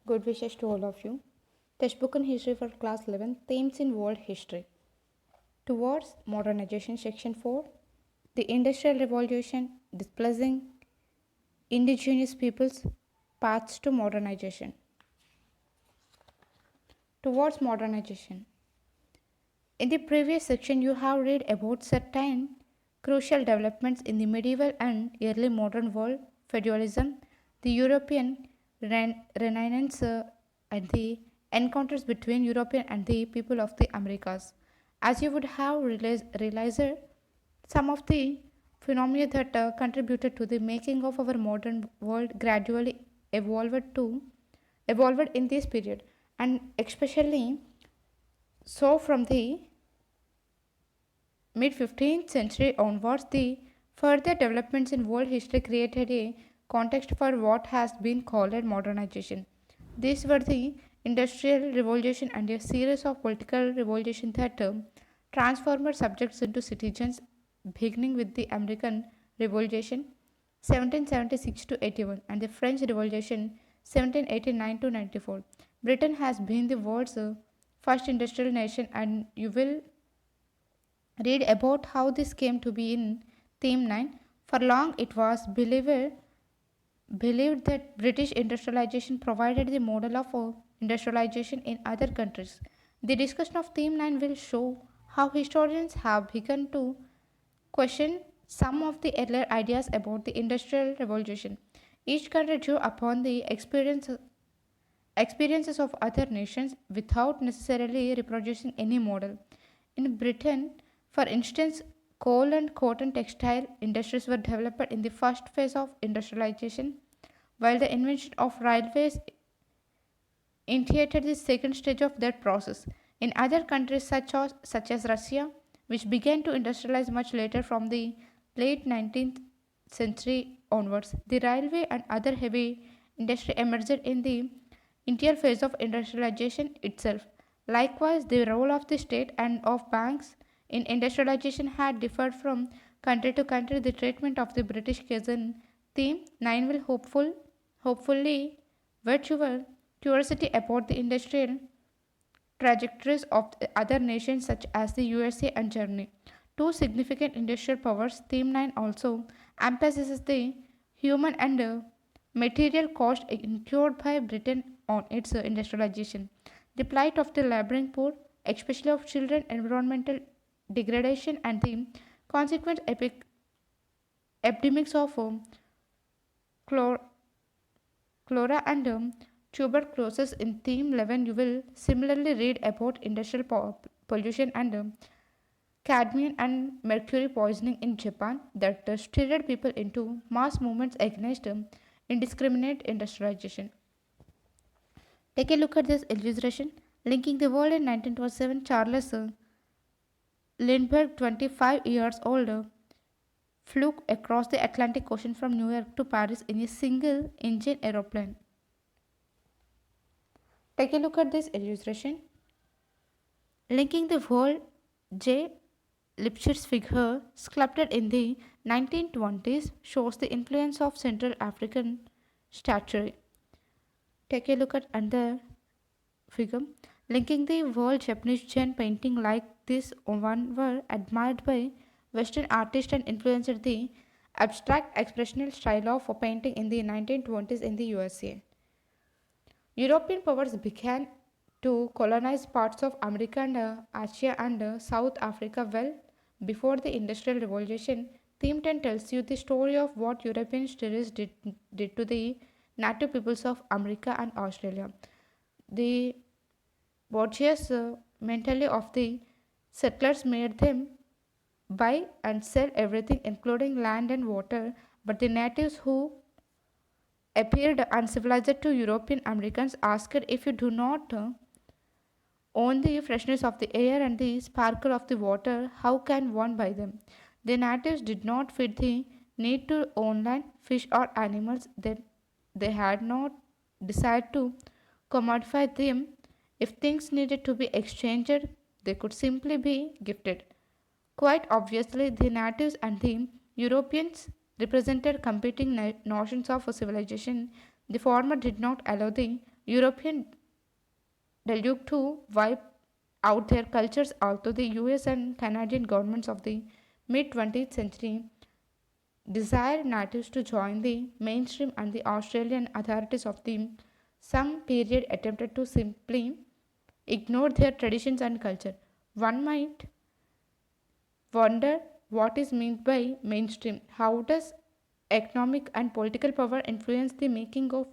Good wishes to all of you. Textbook in History for Class 11 Themes in World History. Towards Modernization, Section 4 The Industrial Revolution Displacing Indigenous Peoples Paths to Modernization. Towards Modernization. In the previous section, you have read about certain crucial developments in the medieval and early modern world feudalism, the European Renaissance, and the encounters between European and the people of the Americas. As you would have realized some of the phenomena that contributed to the making of our modern world gradually evolved in this period, and especially so from the mid 15th century onwards, the further developments in world history created a context for what has been called modernization. These were the Industrial Revolution and a series of political revolutions that transformed subjects into citizens, beginning with the American Revolution 1776 to 81 and the French Revolution 1789 to 94. Britain has been the world's first industrial nation, and you will read about how this came to be in Theme 9. For long it was believed that British industrialization provided the model of industrialization in other countries. The discussion of Theme 9 will show how historians have begun to question some of the earlier ideas about the Industrial Revolution. Each country drew upon the experiences of other nations without necessarily reproducing any model. In Britain, for instance, coal and cotton textile industries were developed in the first phase of industrialization, while the invention of railways initiated the second stage of that process. In other countries such as Russia, which began to industrialize much later from the late 19th century onwards, the railway and other heavy industry emerged in the initial phase of industrialization itself. Likewise, the role of the state and of banks in industrialization had differed from country to country. The treatment of the British case in Theme 9 will hopefully whet your curiosity about the industrial trajectories of other nations such as the USA and Germany. Two significant industrial powers, Theme 9 also emphasizes the human and material cost incurred by Britain on its industrialization. The plight of the laboring poor, especially of children, environmental degradation, and the consequent epidemics of chlor- cholera and tuberculosis in Theme 11. You will similarly read about industrial pollution and cadmium and mercury poisoning in Japan that stirred people into mass movements against indiscriminate industrialization. Take a look at this illustration. Linking the world in 1927, Charles Lindbergh, 25 years old, flew across the Atlantic Ocean from New York to Paris in a single engine aeroplane. Take a look at this illustration. Linking the world, J. Lipschitz figure sculpted in the 1920s shows the influence of Central African statuary. Take a look at another figure. Linking the world, Japanese Zen painting like this one were admired by Western artists and influenced the abstract expressional style of painting in the 1920s in the USA. European powers began to colonize parts of America and Asia and South Africa well before the Industrial Revolution. Theme 10 tells you the story of what European studies did to the native peoples of America and Australia. The bourgeois mentality of the settlers made them buy and sell everything, including land and water, but the natives who appeared uncivilized to European Americans asked, if you do not own the freshness of the air and the sparkle of the water, how can one buy them? The natives did not feel the need to own land, fish, or animals. They had not decided to commodify them. If things needed to be exchanged, they could simply be gifted. Quite obviously, the natives and the Europeans represented competing notions of civilization. The former did not allow the European deluge to wipe out their cultures, although the US and Canadian governments of the mid 20th century desired natives to join the mainstream, and the Australian authorities of the some period attempted to simply ignore their traditions and culture. One might wonder what is meant by mainstream. How does economic and political power influence the making of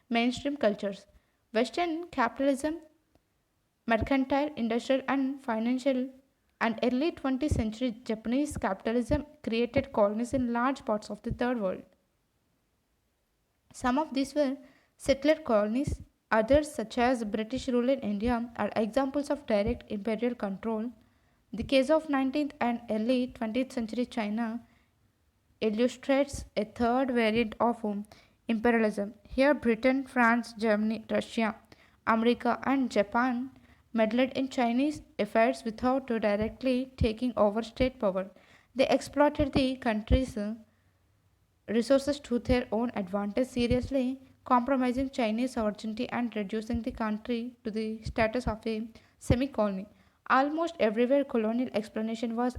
mainstream cultures? Western capitalism, mercantile, industrial, and financial, and early 20th century Japanese capitalism created colonies in large parts of the Third World. Some of these were settler colonies, others, such as British rule in India, are examples of direct imperial control. The case of 19th and early 20th century China illustrates a third variant of imperialism. Here, Britain, France, Germany, Russia, America, and Japan meddled in Chinese affairs without directly taking over state power. They exploited the country's resources to their own advantage, seriously compromising Chinese sovereignty and reducing the country to the status of a semi colony. Almost everywhere, colonial explanation was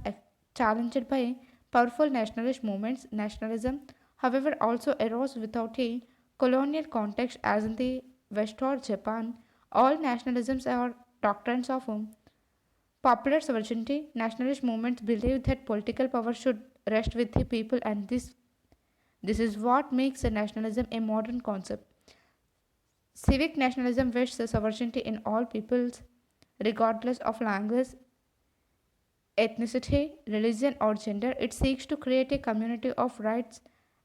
challenged by powerful nationalist movements. Nationalism, however, also arose without a colonial context, as in the West or Japan. All nationalisms are doctrines of popular sovereignty. Nationalist movements believe that political power should rest with the people, and this is what makes nationalism a modern concept. Civic nationalism vests the sovereignty in all peoples, regardless of language, ethnicity, religion, or gender. It seeks to create a community of rights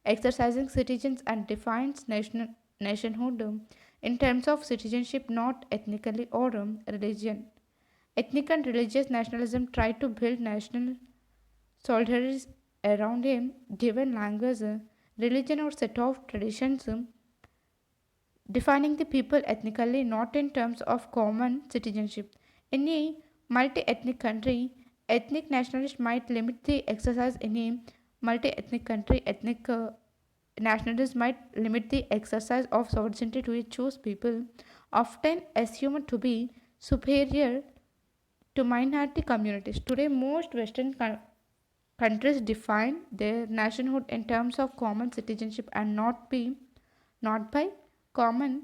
exercising citizens and defines nationhood in terms of citizenship, not ethnically or religion. Ethnic and religious nationalism try to build national solidarity around a given language, religion, or set of traditions, defining the people ethnically, not in terms of common citizenship. In a multi ethnic country, ethnic nationalists might limit the exercise. In a multi ethnic country, ethnic nationalists might limit the exercise of sovereignty to a choose people, often assumed to be superior to minority communities. Today, most Western countries define their nationhood in terms of common citizenship and not by common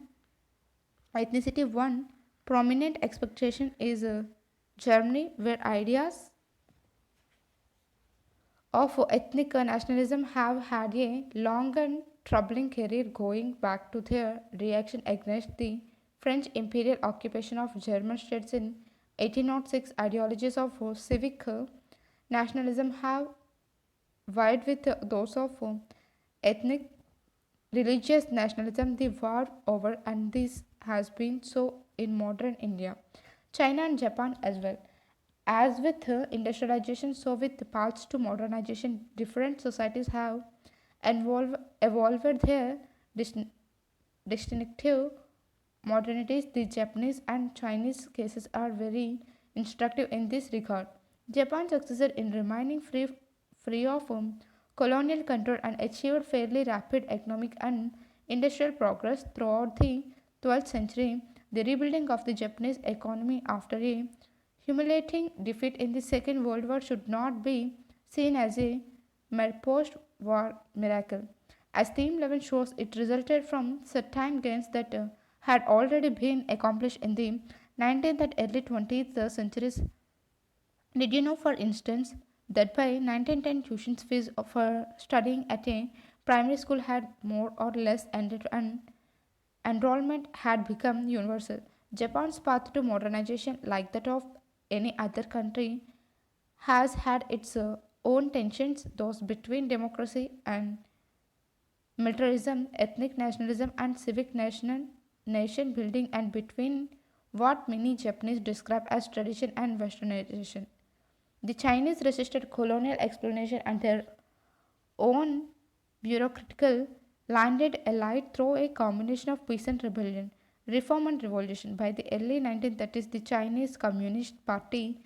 ethnicity. One prominent expectation is Germany, where ideas of ethnic nationalism have had a long and troubling career, going back to their reaction against the French imperial occupation of German states in 1806. Ideologies of civic nationalism have vied with those of ethnic religious nationalism the war over, and this has been so in modern India, China, and Japan as well. As with industrialization, so with the paths to modernization, different societies have evolved their distinctive modernities. The Japanese and Chinese cases are very instructive in this regard. Japan succeeded in remaining free of colonial control and achieved fairly rapid economic and industrial progress throughout the 12th century. The rebuilding of the Japanese economy after a humiliating defeat in the Second World War should not be seen as a mere post war miracle. As Theme 11 shows, it resulted from certain gains that had already been accomplished in the 19th and early 20th centuries. Did you know, for instance, that by 1910 tuition fees for studying at a primary school had more or less ended and enrollment had become universal? Japan's path to modernization, like that of any other country, has had its own tensions, those between democracy and militarism, ethnic nationalism, and civic nation building, and between what many Japanese describe as tradition and westernization. The Chinese resisted colonial exploitation and their own bureaucratical landed allied through a combination of peace and rebellion, reform and revolution. By the early 1930s, the Chinese Communist Party,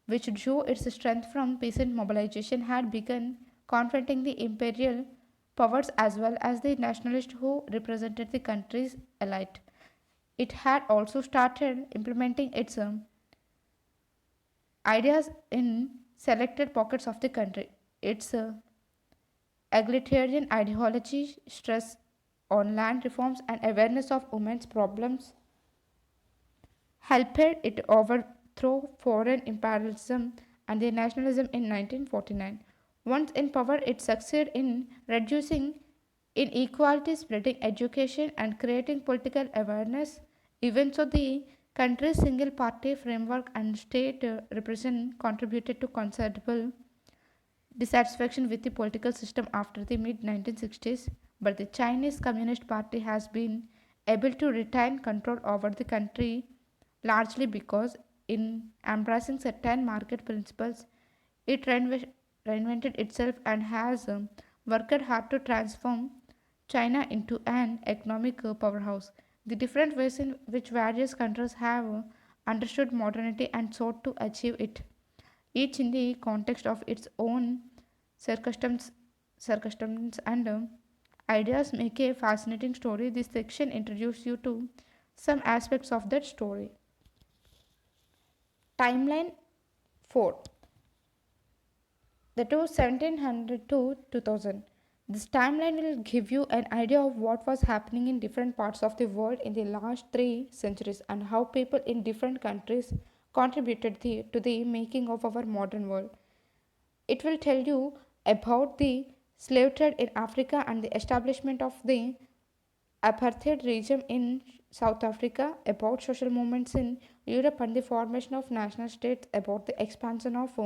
which drew its strength from peasant mobilization, had begun confronting the imperial powers as well as the nationalists who represented the country's elite. It had also started implementing its ideas in selected pockets of the country. Its egalitarian ideology, stress on land reforms, and awareness of women's problems helped it overthrow foreign imperialism and their nationalism in 1949. Once in power, it succeeded in reducing inequality, spreading education, and creating political awareness. Even so, the country's single party framework and state repression contributed to considerable dissatisfaction with the political system after the mid 1960s, but the Chinese Communist Party has been able to retain control over the country largely because, in embracing certain market principles, it reinvented itself and has worked hard to transform China into an economic powerhouse. The different ways in which various countries have understood modernity and sought to achieve it, each in the context of its own circumstance, circumstance and ideas, make a fascinating story. This section introduces you to some aspects of that story. Timeline 4. That was 1700 to 2000. This timeline will give you an idea of what was happening in different parts of the world in the last 3 centuries and how people in different countries contributed to the making of our modern world. It will tell you about the slave trade in Africa and the establishment of the apartheid regime in South Africa, about social movements in Europe and the formation of national states, about the expansion of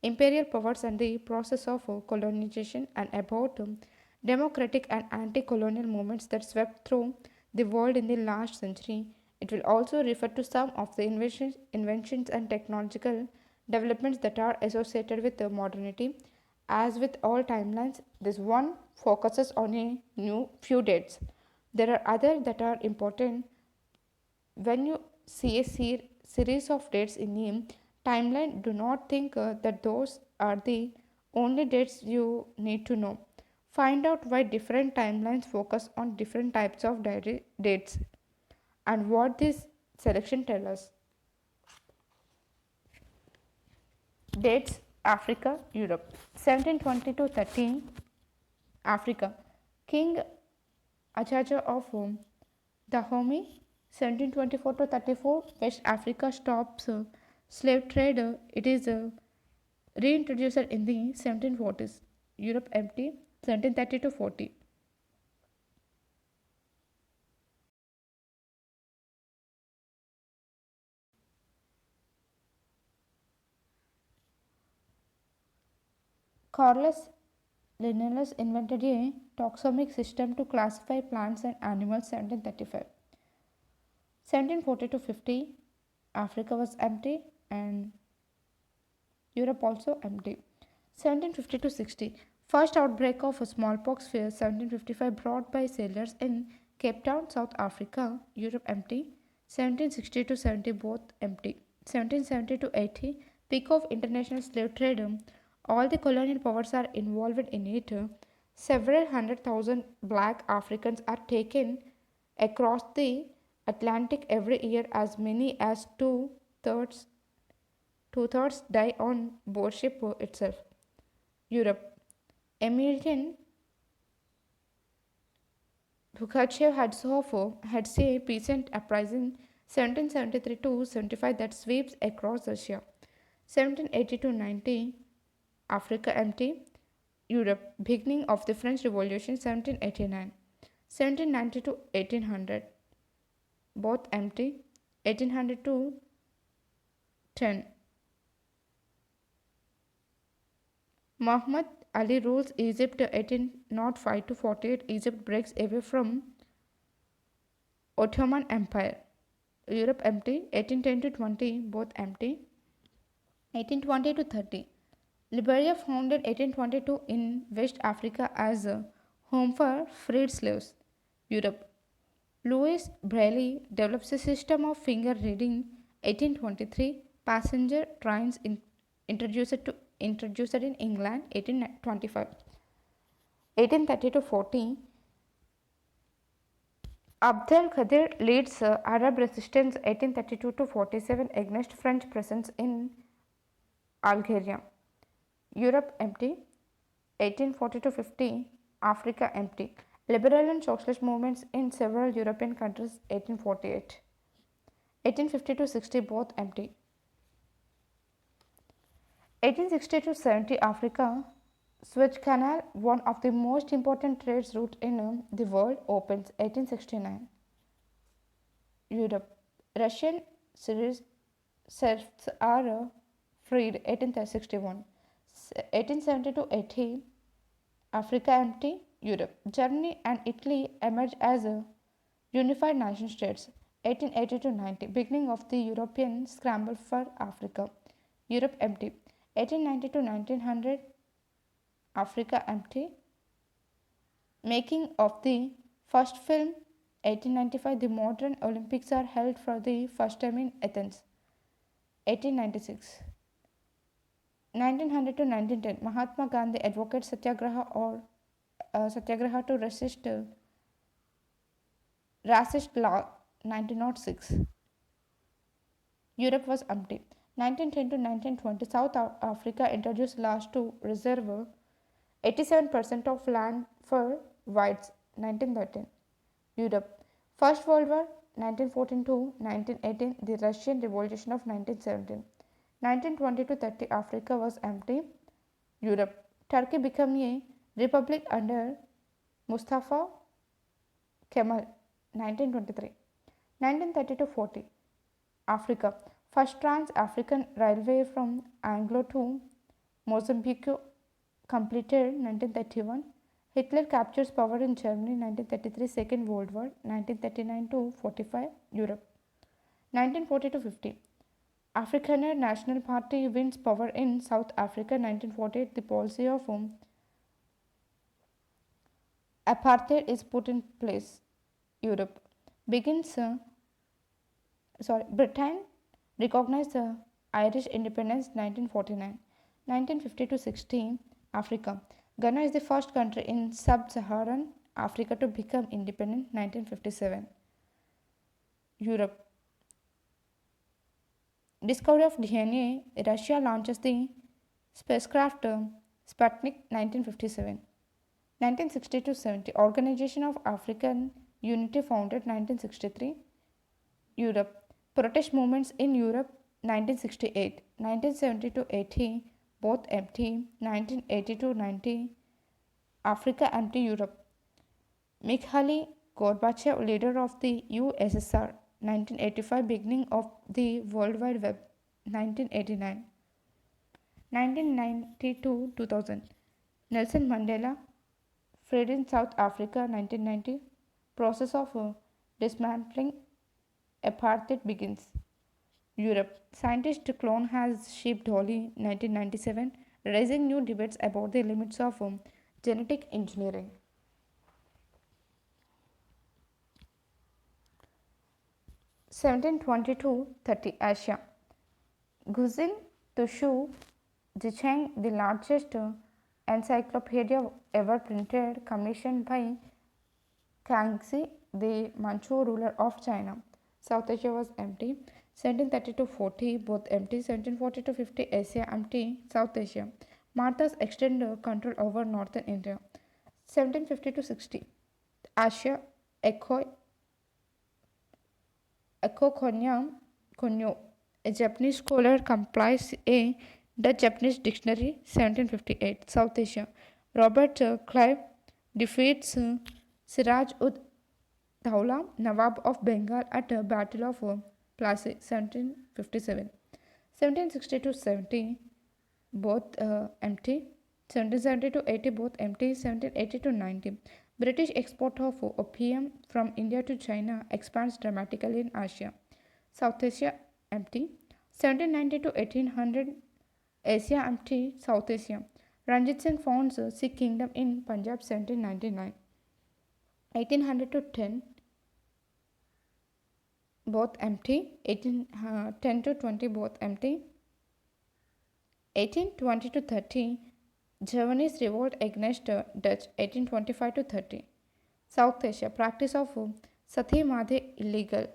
imperial powers and the process of colonization, and about democratic and anti colonial movements that swept through the world in the last century. It will also refer to some of the inventions and technological developments that are associated with modernity. As with all timelines, this one focuses on a new few dates. There are others that are important. When you see a series of dates in a timeline, do not think that those are the only dates you need to know. Find out why different timelines focus on different types of dates and what this selection tells us. Dates: Africa, Europe. 1720 to 13, Africa. King Achacha of Dahomey, 1724 to 34, West Africa stops slave trade. It is reintroduced in the 1740s. Europe empty, 1730 to 40. Corliss Linnaeus invented a taxonomic system to classify plants and animals, 1735. 1740 to 50, Africa was empty and Europe also empty. 1750 to 60, first outbreak of a smallpox fever, 1755, brought by sailors in Cape Town, South Africa. Europe empty. 1760 to 70, both empty. 1770 to 80, peak of international slave trade. All the colonial powers are involved in it. Several hundred thousand black Africans are taken across the Atlantic every year. As many as thirds two-thirds die on board ship itself. Europe. Emilian Pugachev had say peasant uprising 1773 to 75 that sweeps across Russia. 1780 to 90, Africa empty. Europe. Beginning of the French Revolution, 1789. 1790 to 1800, both empty. 1800 to 10. Muhammad Ali rules Egypt, 1805 to 48. Egypt breaks away from Ottoman Empire. Europe empty. 1810 to 20, both empty. 1820 to 30. Liberia founded 1822 in West Africa as a home for freed slaves. Europe. Louis Braille develops a system of finger reading, 1823. Passenger trains introduced in England, 1825. 1830 to 40, Abdel Qadir leads Arab resistance 1832 to 47 against French presence in Algeria. Europe empty 1840 to 50, Africa empty. Liberal and socialist movements in several European countries 1848. 1850 to 60 both empty. 1860 to 70 Africa, Suez Canal, one of the most important trade routes in the world, opens 1869. Europe, Russian series serfs are freed 1861. 1870 to 80, Africa empty, Europe. Germany and Italy emerge as unified nation states. 1880 to 90, beginning of the European scramble for Africa. Europe empty. 1890 to 1900, Africa empty. Making of the first film. 1895, the modern Olympics are held for the first time in Athens. 1896. 1900 to 1910, Mahatma Gandhi advocates satyagraha or satyagraha to resist racist law. 1906. Europe was empty. 1910 to 1920, South Africa introduced laws to reserve 87% of land for whites. 1913. Europe. First World War 1914 to 1918, the Russian Revolution of 1917. 1920 to 30, Africa was empty. Europe. Turkey became a republic under Mustafa Kemal. 1923. 1930 to 40, Africa. First Trans-African Railway from Anglo to Mozambique completed 1931. Hitler captures power in Germany 1933, Second World War 1939 to 45, Europe. 1940 to 50, Afrikaner National Party wins power in South Africa 1948. The policy of apartheid is put in place. Europe begins. Britain recognized the Irish independence 1949. 1950 to 60, Africa. Ghana is the first country in sub-Saharan Africa to become independent 1957. Europe. Discovery of DNA. Russia launches the spacecraft Sputnik 1957. 1960 to 70, Organization of African Unity founded 1963. Europe. Protest movements in Europe 1968. 1970 to 80, both empty. 1980 to 90, Africa empty. Europe. Mikhail Gorbachev, leader of the USSR. 1985, beginning of the World Wide Web. 1989. 1990 to 2000, Nelson Mandela, freed in South Africa. 1990, process of dismantling apartheid begins. Europe. Scientist clone has shipped Dolly. 1997, raising new debates about the limits of genetic engineering. 1720-30, Asia. Guzin Tushu Zicheng, the largest encyclopedia ever printed, commissioned by Kangxi, the Manchu ruler of China. South Asia was empty. 1730 to 40, both empty. 1740 to 50, Asia empty. South Asia. Marthas extend control over northern India. 1750 to 60, Asia. Eko Konyo, a Japanese scholar, compiles a Dutch-Japanese dictionary. 1758, South Asia. Robert Clive defeats Siraj ud Dowla, Nawab of Bengal, at the Battle of Plassey. 1757. 1760 to 70, both empty. 1770 to 80, both empty. 1780 to 90, British export of opium from India to China expands dramatically in Asia. South Asia empty. 1790 to 1800, Asia empty. South Asia. Ranjit Singh founds Sikh Kingdom in Punjab. 1799. 1800 to 10, both empty. 10 to 20, both empty. 1820 to 30, Javanese revolt against Dutch. 1825 to 30. South Asia. Practice of Satyamade illegal,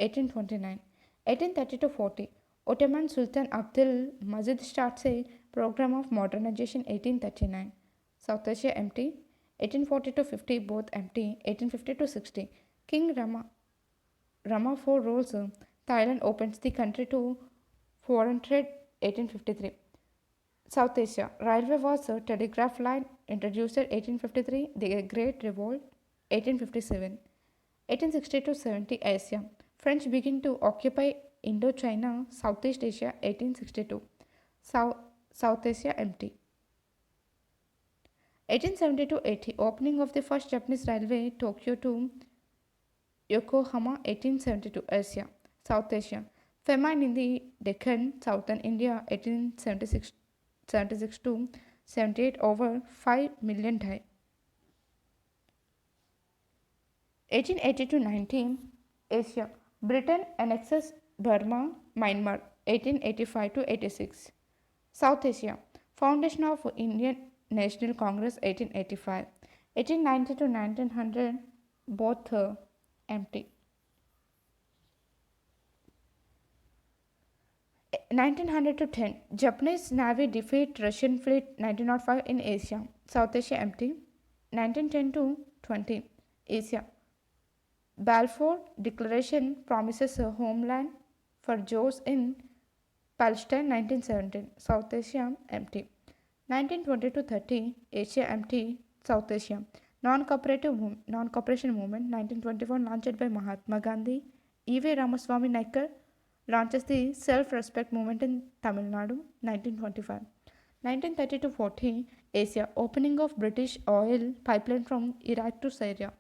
1829. 1830 to 40. Ottoman Sultan Abdul Majid starts a program of modernization, 1839. South Asia empty, 1840 to 50 both empty, 1850 to 60. King Rama IV rules Thailand opens the country to foreign trade, 1853. South Asia. Railway was a telegraph line introduced 1853. The Great Revolt 1857. 1860 to 70 Asia. French begin to occupy Indochina, Southeast Asia 1862. South, South Asia empty. 1870 to 80 opening of the first Japanese railway Tokyo to Yokohama 1872 Asia. South Asia. Famine in the Deccan, Southern India 1876 to 78 over 5 million died. 1880 to 19 Asia. Britain annexes Burma, Myanmar 1885 to 86. South Asia. Foundation of Indian National Congress 1885. 1890 to 1900 both empty. 1900 to 10 Japanese Navy defeat Russian fleet 1905 in Asia. South Asia empty. 1910 to 20 Asia. Balfour Declaration promises a homeland for Jews in Palestine 1917. South Asia empty. 1920 to 30 Asia empty. South Asia. Non-cooperation movement 1921 launched by Mahatma Gandhi. E.V. Ramaswamy Naikar launches the self-respect movement in Tamil Nadu 1925. 1930 to 40 Asia. Opening of British oil pipeline from Iraq to Syria.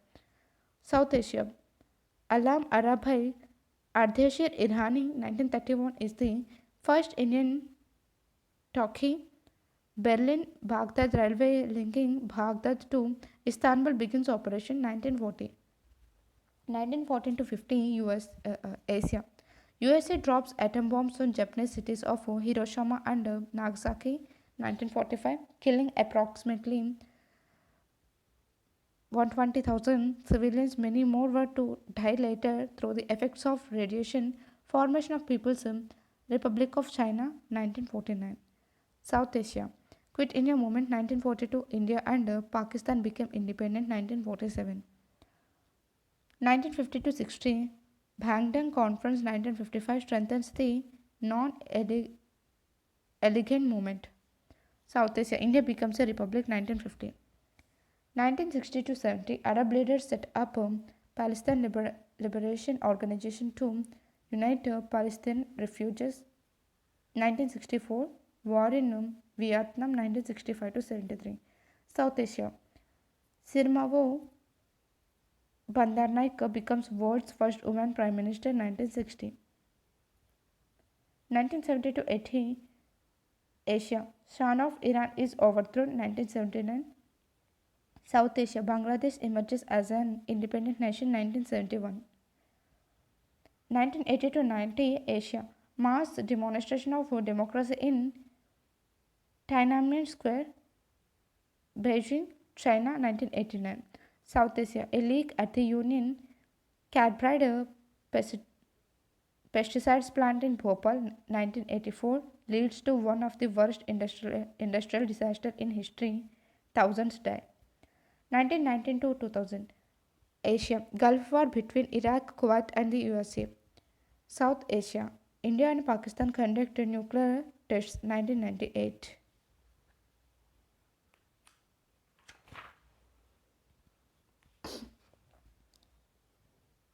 South Asia. Alam Arabhai Ardeshir Irani 1931 is the first Indian Turkey Berlin Baghdad railway linking Baghdad to Istanbul begins operation 1940. 1914 to 50 Asia. USA drops atom bombs on Japanese cities of Hiroshima and Nagasaki 1945, killing approximately 120,000 civilians. Many more were to die later through the effects of radiation. Formation of People's Republic of China 1949. South Asia. Quit India movement 1942. India and Pakistan became independent 1947. 1950 to 60 Bangdang Conference 1955 strengthens the non-elegant movement. South Asia. India becomes a republic 1950. 1960 to 70 Arab leaders set up a Palestine Liberation Organization to unite Palestinian refugees. 1964 War in Vietnam 1965 to 73. South Asia. Sirmavo Bandaranaike becomes world's first woman prime minister 1960. 1970 to 80 Asia. Shah of Iran is overthrown 1979. South Asia. Bangladesh emerges as an independent nation 1971. 1980 to 90 Asia. Mass demonstration of democracy in Tiananmen Square, Beijing, China 1989. South Asia. A leak at the Union Carbide pesticides plant in Bhopal 1984 leads to one of the worst industrial disasters in history. Thousands die. 1919 to 2000 Asia. Gulf War between Iraq, Kuwait and the USA. South Asia. India and Pakistan conducted nuclear tests 1998.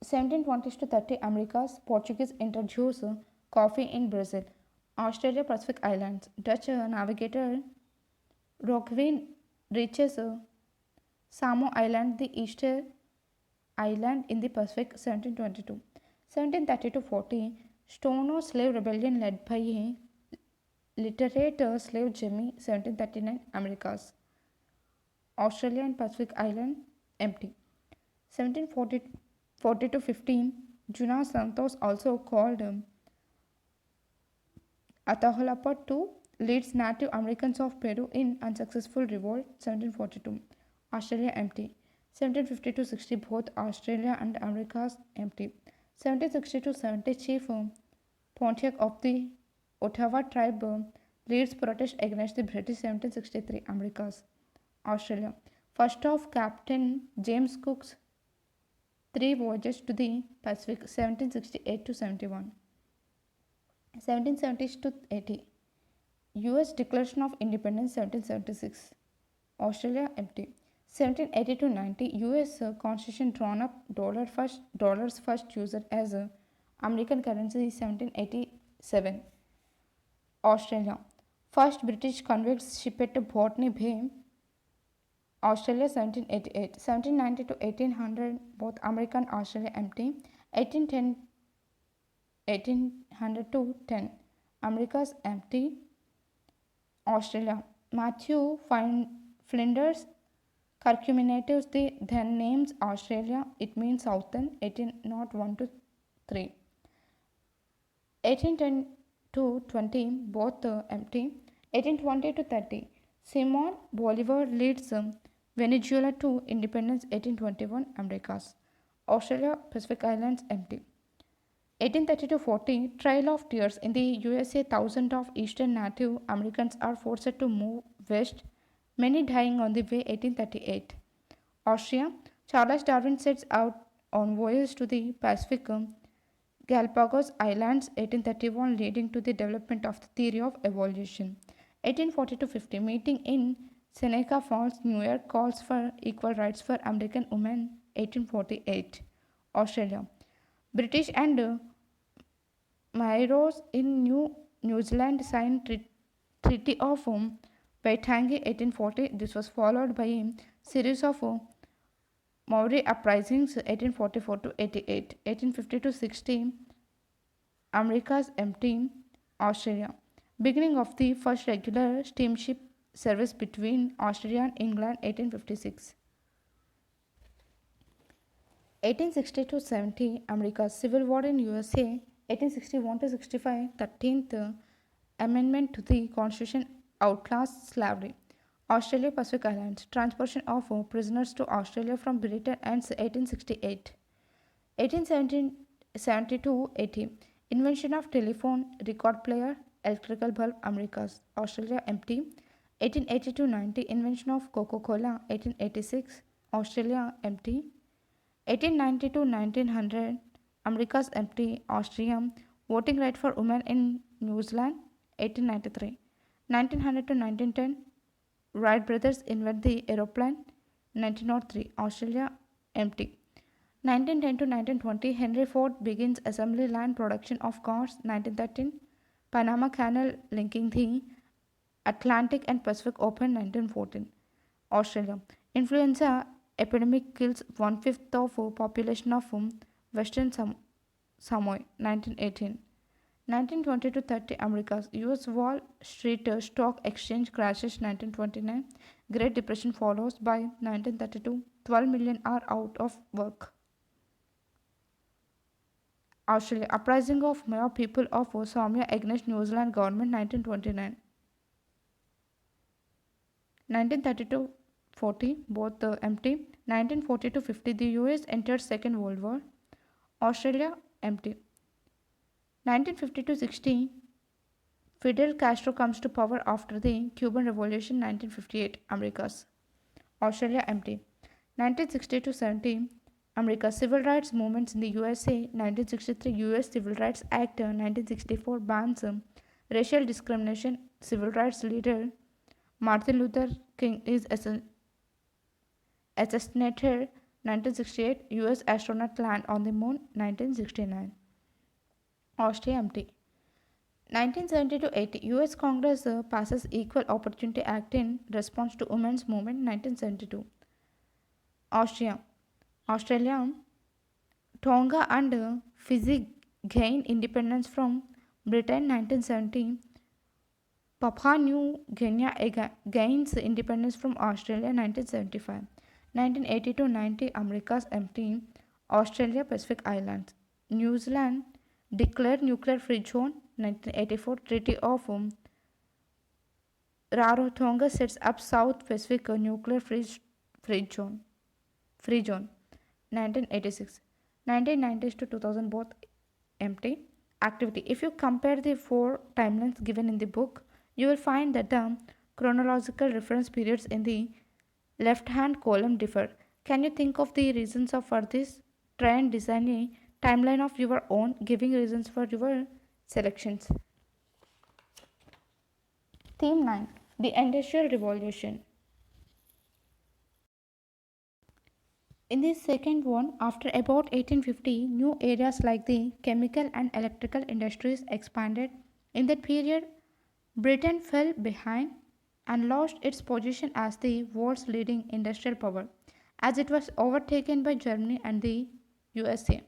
(1720s to 30) Americas. Portuguese introduce coffee in Brazil. Australia Pacific Islands. Dutch navigator Roggeveen reaches Samo Island, the Easter Island in the Pacific 1722. 1730 to 40 Stono slave rebellion led by a literate slave Jimmy 1739 Americas. Australia and Pacific Island empty. 1740 to 15 Juna Santos, also called Atahualpa II, leads Native Americans of Peru in unsuccessful revolt 1742. Australia empty. 1750 to 60 both Australia and America's empty. 1760 to 70 Chief Pontiac of the Ottawa tribe leads protest against the British. 1763 America's Australia. First of Captain James Cook's three voyages to the Pacific. 1768 to 71. 1770 to 80. US Declaration of Independence. 1776. Australia empty. 1780 to 90 US Constitution drawn up dollars first used as American currency. 1787. Australia. First British convict ship at Botany Bay. Australia. 1788. 1790 to 1800 both American Australia empty. 1810 1800 to 10 America's empty. Australia. Matthew Flinders Circumnatives the then names Australia. It means Southern. 1801 to 3. 1810 to 20 both empty. 1820 to 30 Simon Bolivar leads Venezuela to independence. 1821 Americas. Australia Pacific Islands empty. 1830 to 40 Trail of Tears in the USA. Thousands of Eastern Native Americans are forced to move west, many dying on the way. 1838 Austria. Charles Darwin sets out on voyage to the Pacific Galapagos Islands. 1831 leading to the development of the theory of evolution. 1840 to 50 meeting in Seneca Falls, New York calls for equal rights for American women. 1848 Australia. British and Maoris in New Zealand signed Treaty of Waitangi. 1840. This was followed by a series of Maori uprisings. 1844 to 88. 1850 to 60 America's empty. Australia. Beginning of the first regular steamship service between Australia and England. 1856. 1860 to 70 America's Civil War in USA. 1861 to 65 13th Amendment to the Constitution outlaws slavery. Australia Pacific Islands. Transportation of prisoners to Australia from Britain ends. 1868. 1870 to 80 Invention of telephone, record player, electrical bulb. Americas. Australia empty. 1880 to 90 Invention of Coca-Cola. 1886 Australia empty. 1890 to 1900 America's empty. Austria. Voting right for women in New Zealand. 1893. 1900 to 1910 Wright brothers invent the aeroplane. 1903 Australia empty. 1910 to 1920 Henry Ford begins assembly line production of cars. 1913 Panama Canal linking the Atlantic and Pacific open. 1914 Australia. Influenza epidemic kills 1/5 of population of Western Samoa. 1918. 1920 to 30 Americas. US Wall Street stock exchange crashes. 1929. Great Depression follows by 1932. 12 million are out of work. Australia. Uprising of Maori people of Samoa against New Zealand government. 1929. 1930 to 40 both empty. 1940 to 50 the US entered Second World War. Australia empty. 1950 to 60 Fidel Castro comes to power after the Cuban Revolution. 1958 Americas. Australia empty. 1960 to 70 America. Civil rights movements in the USA. 1963 US Civil Rights Act. 1964 bans racial discrimination. Civil rights leader Martin Luther King is assassinated. 1968 US astronaut land on the moon. 1969 Austria empty. 1970 to 80 US Congress passes Equal Opportunity Act in response to women's movement. 1972 Australia. Tonga and Fiji gain independence from Britain. 1970 Papua New Guinea gains independence from Australia. 1975 1980 to 90 America's empty. Australia Pacific Islands. New Zealand declared nuclear free zone. 1984 Treaty of Rarotonga sets up South Pacific nuclear free zone. Free zone. 1986. 1990s to 2000 both empty. Activity. If you compare the four timelines given in the book, you will find that the chronological reference periods in the left hand column differ. Can you think of the reasons for this? Try and design a timeline of your own, giving reasons for your selections. Theme 9. The Industrial Revolution. In the second one, after about 1850, new areas like the chemical and electrical industries expanded. In that period, Britain fell behind and lost its position as the world's leading industrial power, as it was overtaken by Germany and the USA.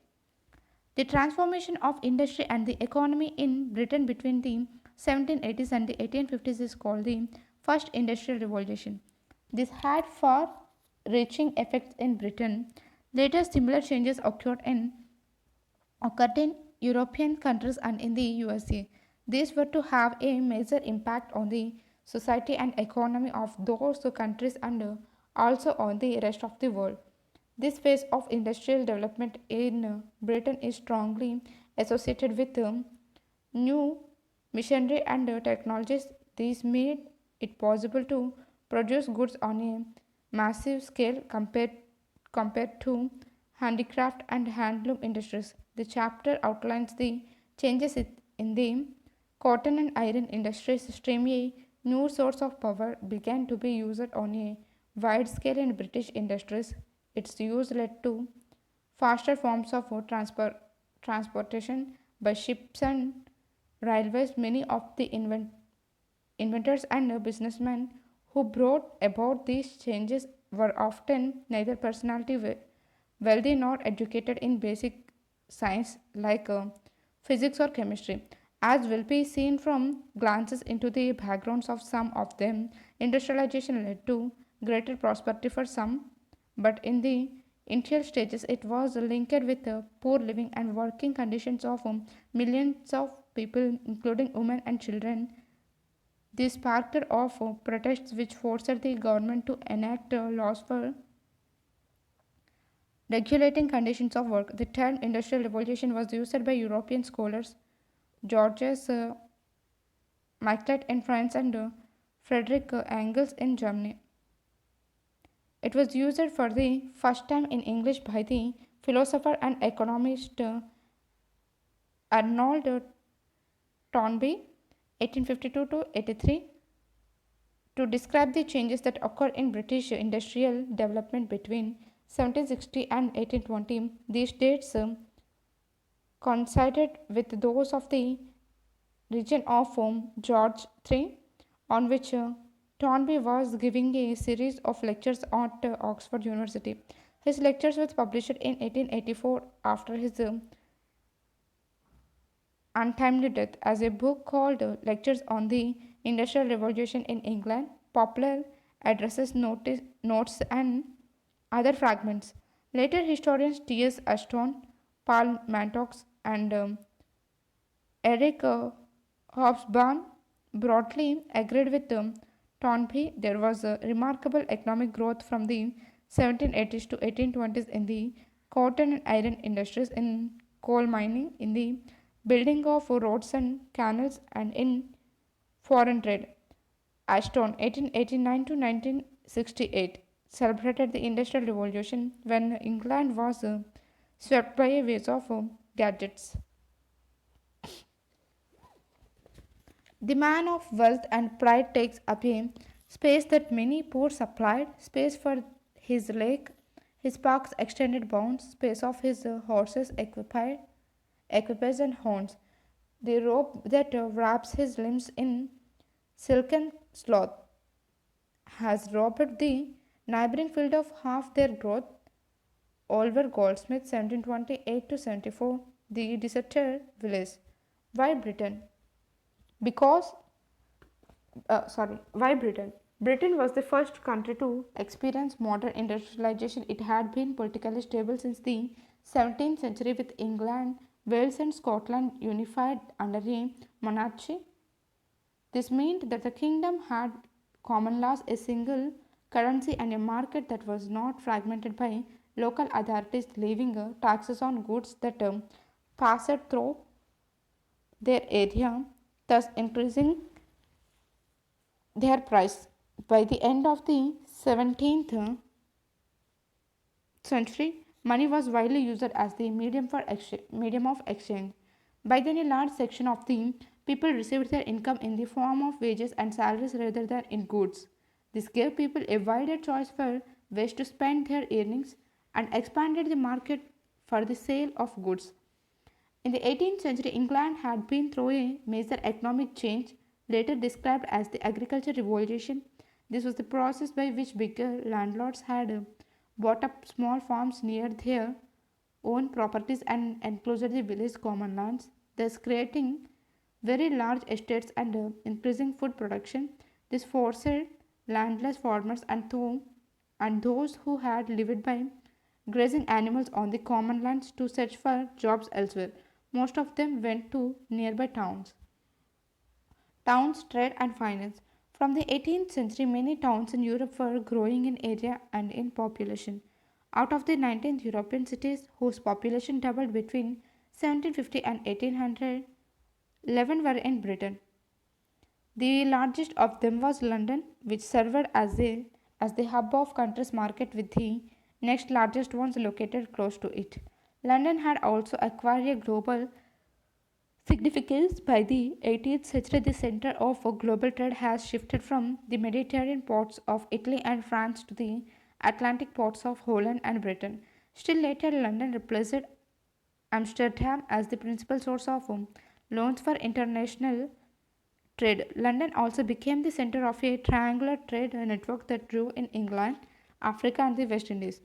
The transformation of industry and the economy in Britain between the 1780s and the 1850s is called the First Industrial Revolution. This had far reaching effects in Britain. Later, similar changes occurred in European countries and in the USA. These were to have a major impact on the society and economy of those countries and also on the rest of the world. This phase of industrial development in Britain is strongly associated with new machinery and technologies. These made it possible to produce goods on a massive scale compared to handicraft and handloom industries. The chapter outlines the changes in the cotton and iron industries. Stream a new source of power began to be used on a wide scale in British industries. Its use led to faster forms of transportation by ships and railways. Many of the inventors and businessmen who brought about these changes were often neither personality wealthy nor educated in basic science like physics or chemistry. As will be seen from glances into the backgrounds of some of them, industrialization led to greater prosperity for some, but in the initial stages it was linked with the poor living and working conditions of millions of people, including women and children. This sparked off protests which forced the government to enact laws for regulating conditions of work. The term industrial revolution was used by European scholars Georges Michelet in France and Frederick Engels in Germany. It was used for the first time in English by the philosopher and economist Arnold Toynbee, 1852 to 83, to describe the changes that occurred in British industrial development between 1760 and 1820. These dates coincided with those of the region of George III, on which Toynbee was giving a series of lectures at Oxford University. His lectures were published in 1884 after his untimely death as a book called Lectures on the Industrial Revolution in England, Popular Addresses, Notes, and other fragments. Later historians T.S. Ashton, Paul Mantoux, and Eric Hobsbawm broadly agreed with Toynbee. There was a remarkable economic growth from the 1780s to 1820s in the cotton and iron industries, in coal mining, in the building of roads and canals, and in foreign trade. Ashton, 1889 to 1968, celebrated the Industrial Revolution when England was swept by a wave of gadgets. The man of wealth and pride takes up a space that many poor supplied, space for his lake, his park's extended bounds, space of his horses equipages and horns, the rope that wraps his limbs in silken sloth, has robbed the neighboring field of half their growth. Oliver Goldsmith, 1728 to 74, The Deserted Village. Why Britain? Because Why Britain? Britain was the first country to experience modern industrialization. It had been politically stable since the 17th century, with England, Wales, and Scotland unified under a monarchy. This meant that the kingdom had common laws, a single currency, and a market that was not fragmented by local authorities levying taxes on goods that passed through their area, thus increasing their price. By the end of the 17th century, money was widely used as the medium of exchange. By then, a large section of the people received their income in the form of wages and salaries rather than in goods. This gave people a wider choice for ways to spend their earnings and expanded the market for the sale of goods. In the 18th century, England had been through a major economic change, later described as the agricultural revolution. This was the process by which bigger landlords had bought up small farms near their own properties and enclosed the village common lands, thus creating very large estates and increasing food production. This forced landless farmers and those who had lived by grazing animals on the common lands to search for jobs elsewhere. Most of them went to nearby towns. Towns, trade, and finance. From the 18th century, many towns in Europe were growing in area and in population. Out of the 19th European cities whose population doubled between 1750 and 1800, 11 were in Britain. The largest of them was London, which served as the hub of country's market, with the next largest ones located close to it. London had also acquired a global significance by the 18th century. The center of global trade has shifted from the Mediterranean ports of Italy and France to the Atlantic ports of Holland and Britain. Still later, London replaced Amsterdam as the principal source of loans for international trade. London also became the center of a triangular trade network that drew in England, Africa, and the West Indies.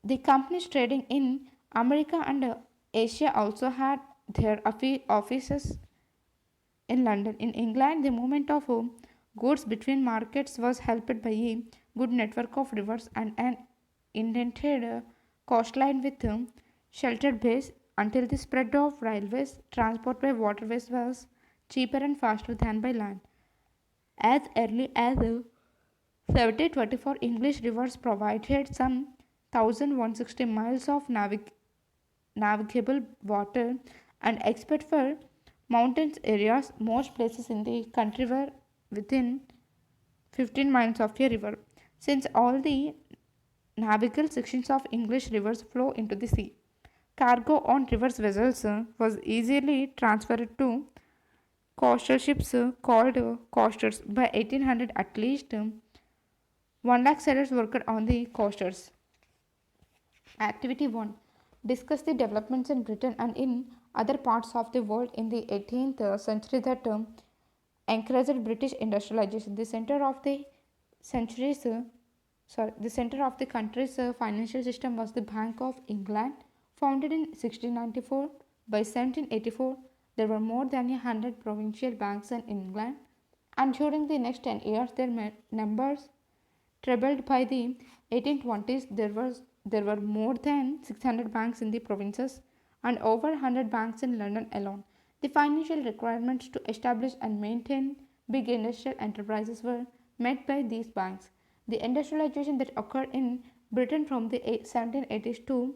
The companies trading in America and Asia also had their offices in London. In England, the movement of goods between markets was helped by a good network of rivers and an indented coastline with sheltered bays. Until the spread of railways, transport by waterways was cheaper and faster than by land. As early as 1724, English rivers provided some 1160 miles of navigable water and except for mountains areas, most places in the country were within 15 miles of a river. Since all the navigable sections of English rivers flow into the sea, cargo on river vessels was easily transferred to coastal ships called coasters. By 1800, at least 1 lakh sailors worked on the coasters. Activity 1. Discuss the developments in Britain and in other parts of the world in the 18th century that encouraged British industrialization. Centuries, the center of the country's financial system was the Bank of England, founded in 1694. By 1784, there were more than 100 provincial banks in England, and during the next 10 years, their numbers trebled. By the 1820s, there were more than 600 banks in the provinces and over 100 banks in London alone. The financial requirements to establish and maintain big industrial enterprises were met by these banks. The industrialization that occurred in Britain from the 1780s to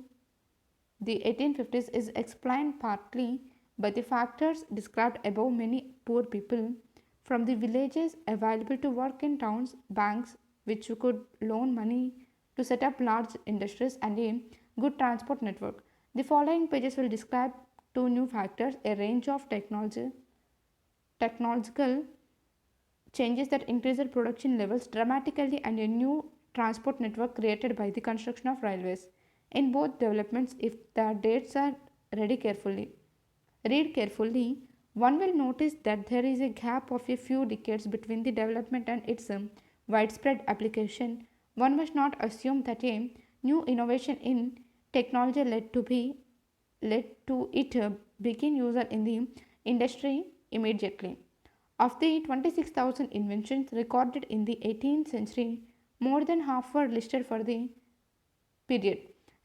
the 1850s is explained partly by the factors described above. Many poor people from the villages available to work in towns, banks which could loan money to set up large industries, and a good transport network. The following pages will describe two new factors: a range of technological changes that increased production levels dramatically, and a new transport network created by the construction of railways. In both developments, if the dates are read carefully, one will notice that there is a gap of a few decades between the development and its widespread application. One must not assume that a new innovation in technology led to it begin user in the industry immediately. Of the 26,000 inventions recorded in the 18th century, more than half were listed for the period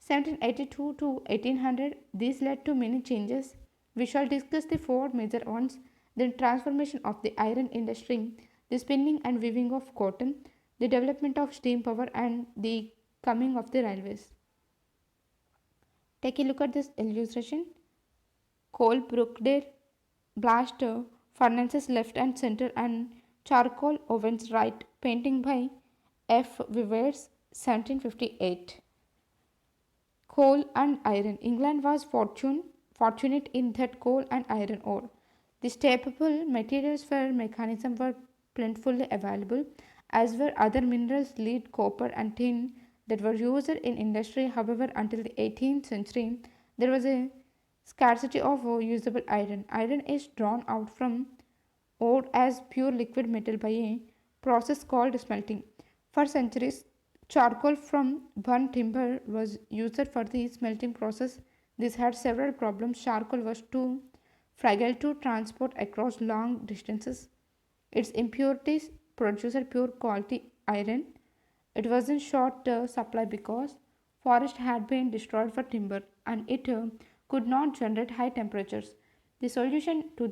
1782 to 1800. These led to many changes. We shall discuss the four major ones: the transformation of the iron industry, the spinning and weaving of cotton, the development of steam power, and the coming of the railways. Take a look at this illustration. Coal Brookdale blast furnaces left and center and charcoal ovens right. Painting by F. Vivers, 1758. Coal and iron. England was fortunate in that coal and iron ore. The staple materials for mechanism were plentifully available, as were other minerals, lead, copper, and tin that were used in industry. However, until the 18th century, there was a scarcity of usable iron. Iron is drawn out from ore as pure liquid metal by a process called smelting. For centuries, charcoal from burnt timber was used for the smelting process. This had several problems. Charcoal was too fragile to transport across long distances. Its impurities produced poor quality iron. It was in short supply because forest had been destroyed for timber and it could not generate high temperatures. The solution to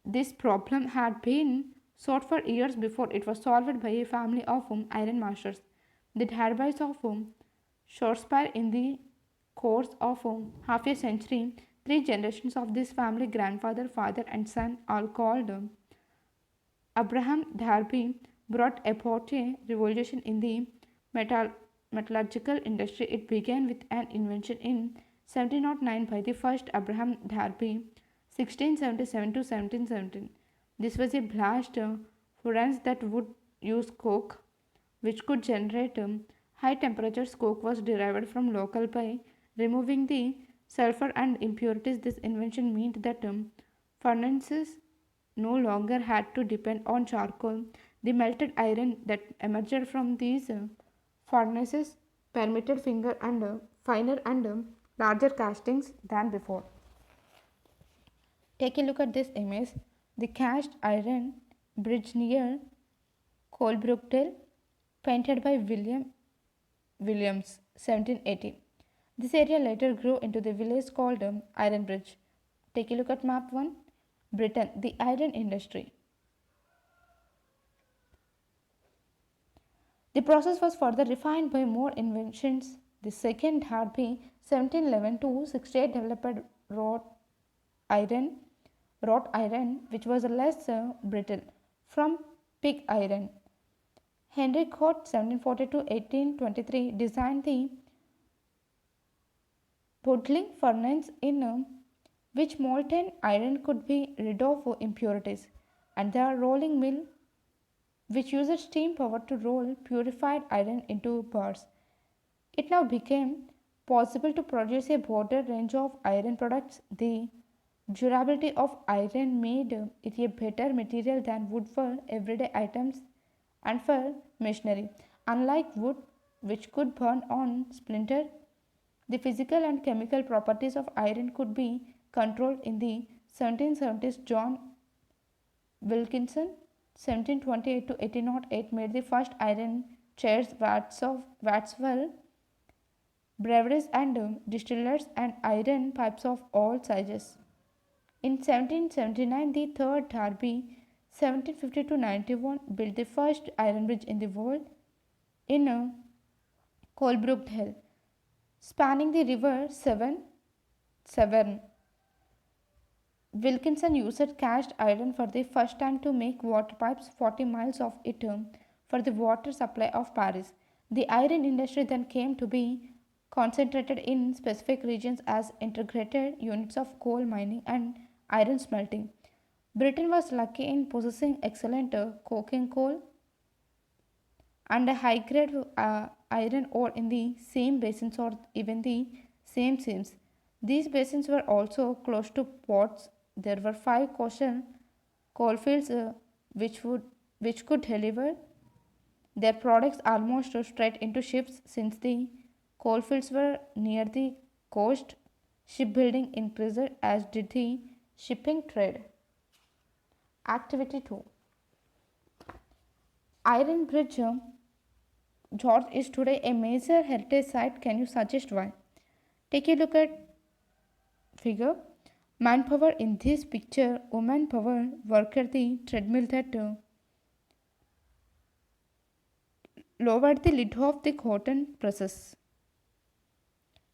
this problem had been sought for years before it was solved by a family of iron masters. The advice of Shakespeare in the course of half a century, three generations of this family, grandfather, father, and son, all called Abraham Darby, brought about a revolution in the metal, metallurgical industry. It began with an invention in 1709 by the first Abraham Darby, 1677 to 1717. This was a blast furnace that would use coke, which could generate high temperatures. Coke was derived from local by removing the sulfur and impurities. This invention meant that furnaces no longer had to depend on charcoal. The melted iron that emerged from these furnaces permitted finger and finer and larger castings than before. Take a look at this image. The cast iron bridge near Coalbrookdale, painted by William Williams, 1780. This area later grew into the village called Iron Bridge. Take a look at map 1. Britain, the iron industry. The process was further refined by more inventions. The second Darby, 1711 to 68, developed iron, wrought iron, which was less brittle, from pig iron. Henry Cott, 1740 to 1823, designed the boiling furnace in which molten iron could be rid of impurities, and the rolling mill, which used steam power to roll purified iron into bars. It now became possible to produce a broader range of iron products. The durability of iron made it a better material than wood for everyday items and for machinery. Unlike wood, which could burn on splinter, the physical and chemical properties of iron could be controlled. In the 1770s, John Wilkinson, 1728 to 1808, made the first iron chairs. Watswell breweries and distillers and iron pipes of all sizes. In 1779, the third Darby, 1750 to 91, built the first iron bridge in the world in Coalbrookdale, spanning the river Severn. Wilkinson used cast iron for the first time to make water pipes, 40 miles of it for the water supply of Paris. The iron industry then came to be concentrated in specific regions as integrated units of coal mining and iron smelting. Britain was lucky in possessing excellent coking coal and a high grade iron ore in the same basins or even the same seams. These basins were also close to ports. There were 5 coalfields which could deliver their products almost straight into ships. Since the coalfields were near the coast, shipbuilding increased, as did the shipping trade. Activity 2. Iron Bridge George is today a major heritage site. Can you suggest why? Take a look at figure. Manpower in this picture, woman power work at the treadmill that lowered the lid of the cotton presses.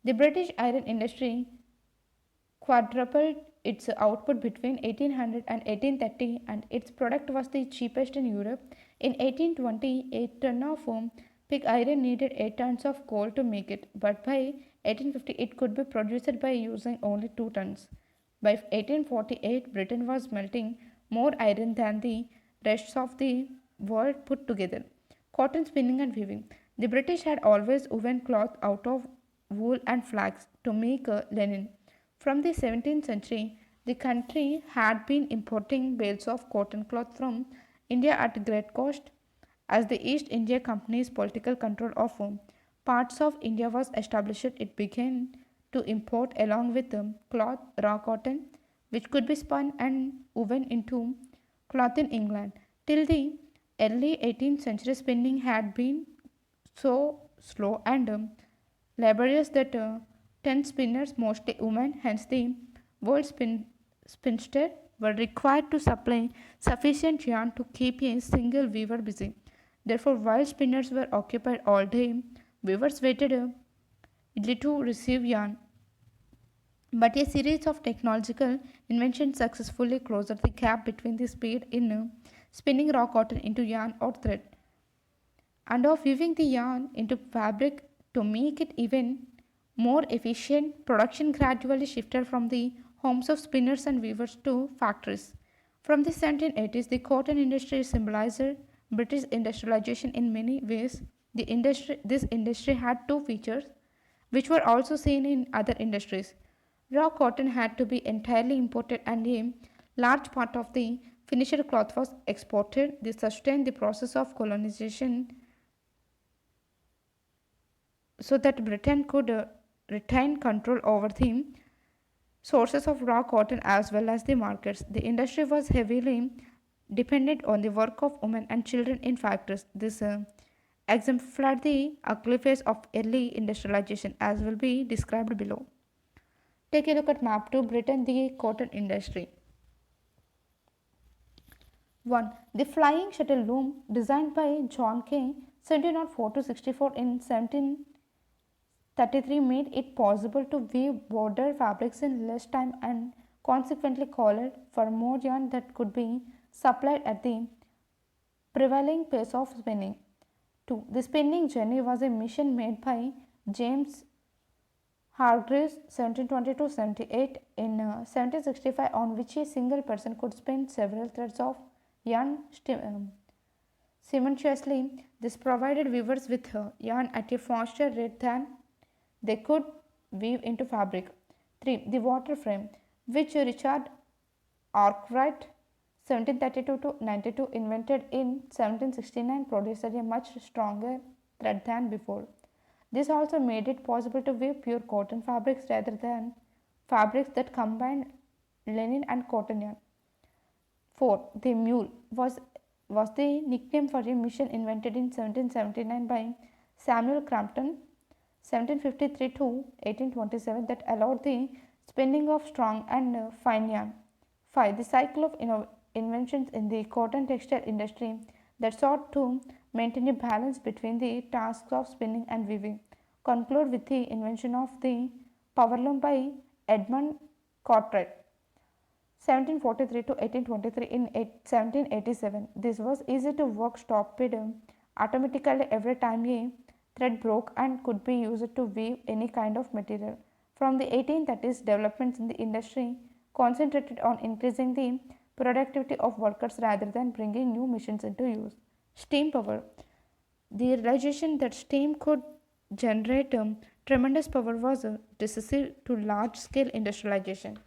The British iron industry quadrupled its output between 1800 and 1830, and its product was the cheapest in Europe. In 1820, a ton of pig iron needed 8 tons of coal to make it, but by 1850 it could be produced by using only 2 tons. By 1848, Britain was melting more iron than the rest of the world put together. Cotton spinning and weaving. The British had always woven cloth out of wool and flax to make linen. From the 17th century, the country had been importing bales of cotton cloth from India at great cost. As the East India Company's political control of parts of India was established, it began to import along with cloth raw cotton, which could be spun and woven into cloth in England. Till the early 18th century, spinning had been so slow and laborious that 10 spinners, mostly women, hence the word spinster, were required to supply sufficient yarn to keep a single weaver busy. Therefore, while spinners were occupied all day, weavers waited idly to receive yarn. But a series of technological inventions successfully closed the gap between the speed in spinning raw cotton into yarn or thread and of weaving the yarn into fabric. To make it even more efficient, production gradually shifted from the homes of spinners and weavers to factories. From the 1780s, the cotton industry symbolized British industrialization in many ways. This industry had two features which were also seen in other industries. Raw cotton had to be entirely imported, and a large part of the finished cloth was exported. This sustained the process of colonization so that Britain could retain control over the sources of raw cotton as well as the markets. The industry was heavily dependent on the work of women and children in factories. This exemplified the ugly phase of early industrialization as will be described below. Take a look at map 2, Britain, the cotton industry. 1. The flying shuttle loom designed by John Kay 1704 to 64 in 1733 made it possible to weave border fabrics in less time and consequently called for more yarn that could be supplied at the prevailing pace of spinning. 2. The spinning jenny was a machine made by James Hargreaves 1720-78 in 1765 on which a single person could spin several threads of yarn simultaneously. This provided weavers with yarn at a faster rate than they could weave into fabric. 3. The water frame, which Richard Arkwright 1732-92 invented in 1769, produced a much stronger thread than before. This also made it possible to weave pure cotton fabrics rather than fabrics that combined linen and cotton yarn. 4. The mule was the nickname for a machine invented in 1779 by Samuel Crampton 1753 to 1827 that allowed the spinning of strong and fine yarn. 5. The cycle of inventions in the cotton textile industry that sought to maintain a balance between the tasks of spinning and weaving conclude with the invention of the powerloom by Edmund Cartwright 1743 to 1823 in 1787. This was easy to work, stopped automatically every time a thread broke and could be used to weave any kind of material. From the 1830s, developments in the industry concentrated on increasing the productivity of workers rather than bringing new machines into use. Steam power. The realization that steam could generate tremendous power was decisive to large scale industrialization.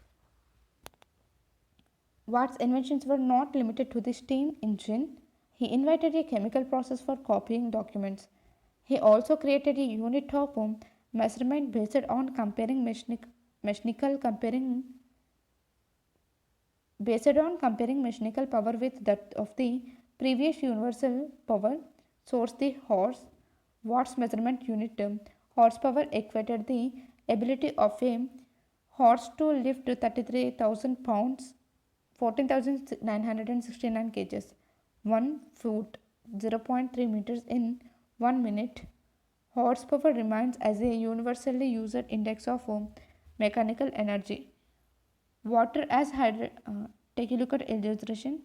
Watt's inventions were not limited to the steam engine. He invented a chemical process for copying documents. He also created a unit of measurement based on mechanical power with that of the previous universal power source, the horse. Watt's measurement unit horsepower equated the ability of a horse to lift 33,000 pounds 14,969 kgs, 1 foot 0.3 meters in 1 minute. Horsepower remains as a universally used index of mechanical energy. Water as take a look at illustration.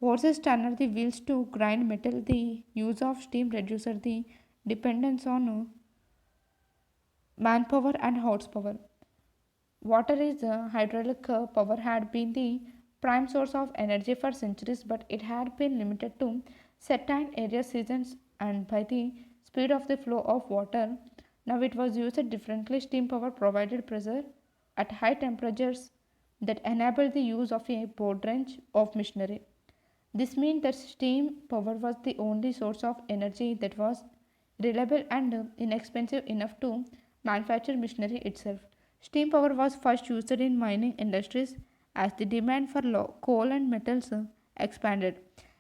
Horses turn the wheels to grind metal. The use of steam reduces the dependence on manpower and horsepower. Water is hydraulic power had been the prime source of energy for centuries, but it had been limited to certain area seasons and by the speed of the flow of water. Now it was used differently. Steam power provided pressure at high temperatures that enabled the use of a broad range of machinery. This meant that steam power was the only source of energy that was reliable and inexpensive enough to manufacture machinery itself. Steam power was first used in mining industries as the demand for coal and metals expanded.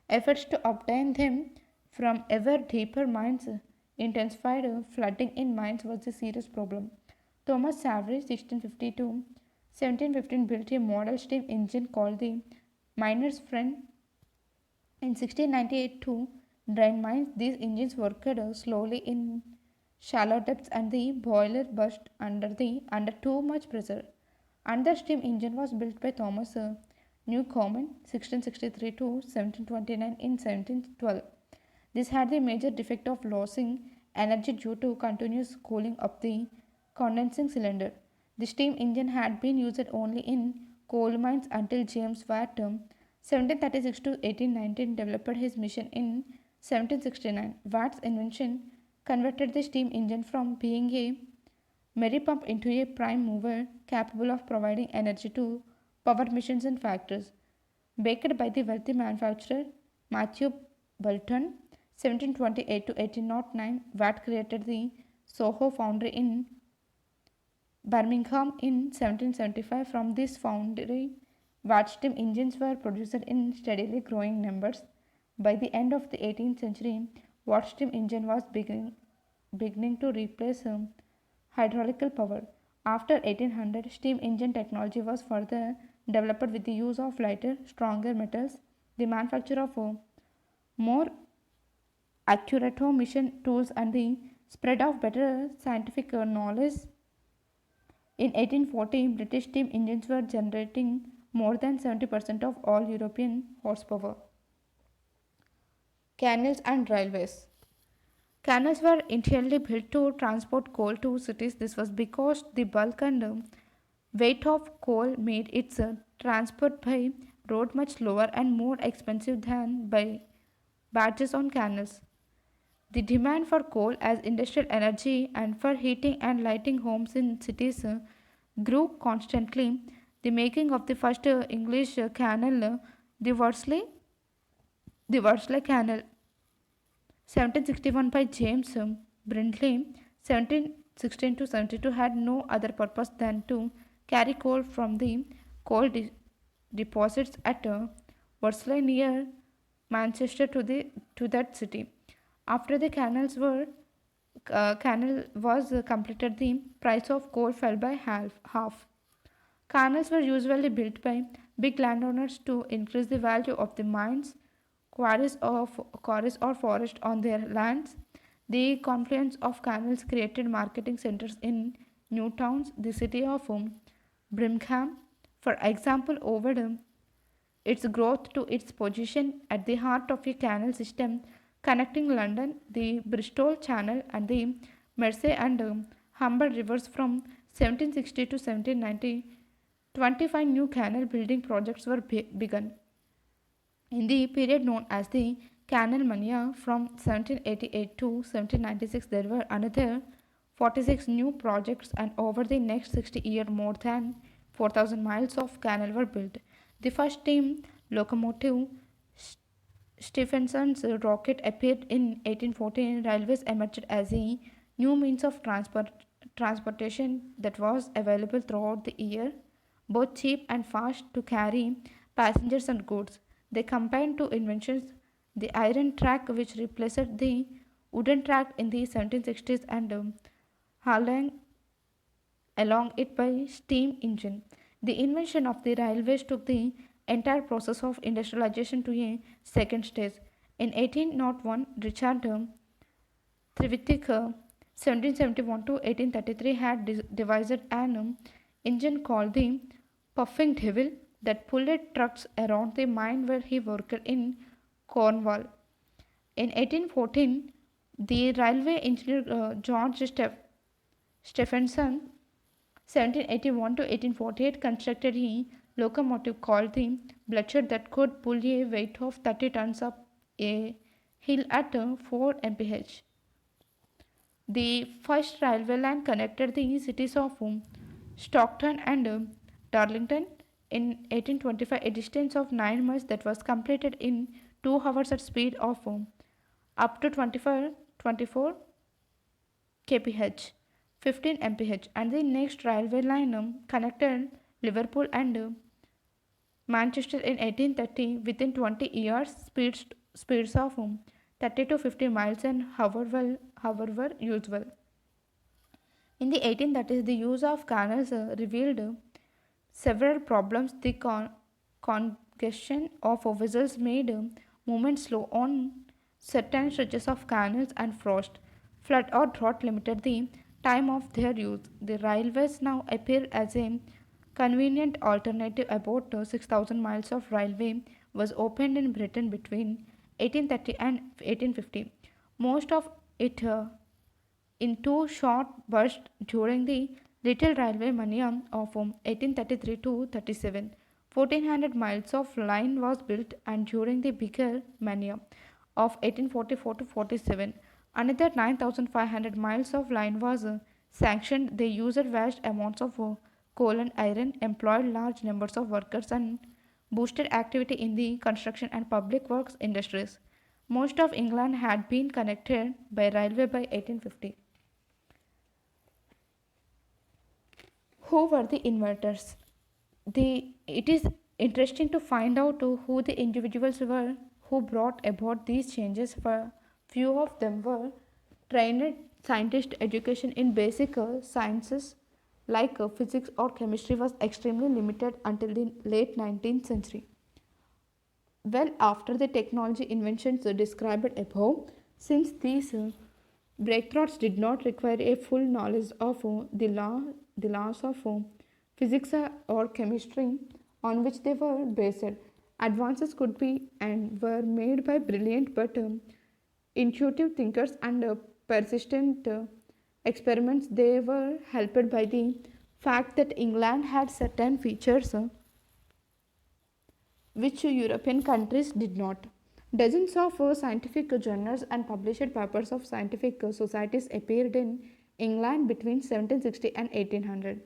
Efforts to obtain them from ever deeper mines intensified. Flooding in mines was a serious problem. Thomas Savery, 1650 to 1715, built a model steam engine called the Miner's Friend. In 1698 to drain mines, these engines worked slowly in shallow depths and the boiler burst under too much pressure. Another steam engine was built by Thomas Newcomen 1663 to 1729 in 1712. This had the major defect of losing energy due to continuous cooling of the condensing cylinder. The steam engine had been used only in coal mines until James Watt 1736 to 1819 developed his machine in 1769. Watt's invention converted the steam engine from being a merry pump into a prime mover capable of providing energy to power machines and factories. Backed by the wealthy manufacturer Matthew Boulton, 1728 to 1809, Watt created the Soho foundry in Birmingham in 1775. From this foundry, Watt steam engines were produced in steadily growing numbers. By the end of the 18th century, Watt steam engine was beginning to replace hydraulical power. After 1800, steam engine technology was further developed with the use of lighter, stronger metals, the manufacture of more accurate mission tools, and the spread of better scientific knowledge. In 1840, British steam engines were generating more than 70% of all European horsepower. Canals and railways. Canals were initially built to transport coal to cities. This was because the bulk and weight of coal made its transport by road much lower and more expensive than by barges on canals. The demand for coal as industrial energy and for heating and lighting homes in cities grew constantly. The making of the first English canal, the Worsley Canal, 1761 by James Brindley, 1716 to 72, had no other purpose than to carry coal from the deposits at Worsley near Manchester to that city. After the canal was completed, the price of coal fell by half. Canals were usually built by big landowners to increase the value of the mines, quarries or forest on their lands. The confluence of canals created marketing centers in new towns. The city of Birmingham, for example, owed its growth to its position at the heart of a canal system connecting London, the Bristol Channel, and the Mersey and Humber rivers from 1760 to 1790. 25 new canal building projects were begun. In the period known as the Canal Mania from 1788 to 1796, there were another 46 new projects, and over the next 60 years, more than 4,000 miles of canal were built. The first steam locomotive, Stephenson's rocket, appeared in 1814. Railways emerged as a new means of transportation that was available throughout the year, both cheap and fast to carry passengers and goods. They combined two inventions, the iron track, which replaced the wooden track in the 1760s, and hauling along it by steam engine. The invention of the railways took the entire process of industrialization to a second stage. In 1801, Richard Trivithik, 1771 to 1833, had devised an engine called the Puffing Devil that pulled trucks around the mine where he worked in Cornwall. In 1814, the railway engineer George Stephenson, 1781 to 1848, constructed a locomotive called the Blucher that could pull a weight of 30 tons up a hill at 4 mph. The first railway line connected the cities of Stockton and Darlington in 1825, a distance of 9 miles that was completed in 2 hours at speed of up to 24 kph, 15 mph, and the next railway line connected Liverpool and Manchester in 1830 within 20 years speeds of 30 to 50 miles an hour were usual. In the 1830s, the use of canals revealed several problems. The congestion of vessels made movement slow on certain stretches of canals, and frost, flood, or drought limited the time of their use. The railways now appear as a convenient alternative. About 6,000 miles of railway was opened in Britain between 1830 and 1850. Most of it in two short bursts during the Little Railway Mania of 1833 to 37. 1400 miles of line was built, and during the bigger mania of 1844 to 47, another 9500 miles of line was sanctioned. They used vast amounts of coal and iron, employed large numbers of workers, and boosted activity in the construction and public works industries. Most of England had been connected by railway by 1850. Who were the inventors? It is interesting to find out who the individuals were who brought about these changes. For few of them were trained scientists. Education in basic sciences like physics or chemistry was extremely limited until the late 19th century. Well, after the technology inventions described above, since these breakthroughs did not require a full knowledge of the laws of physics or chemistry on which they were based, advances could be and were made by brilliant but intuitive thinkers and persistent experiments. They were helped by the fact that England had certain features which European countries did not. Dozens of scientific journals and published papers of scientific societies appeared in England between 1760 and 1800.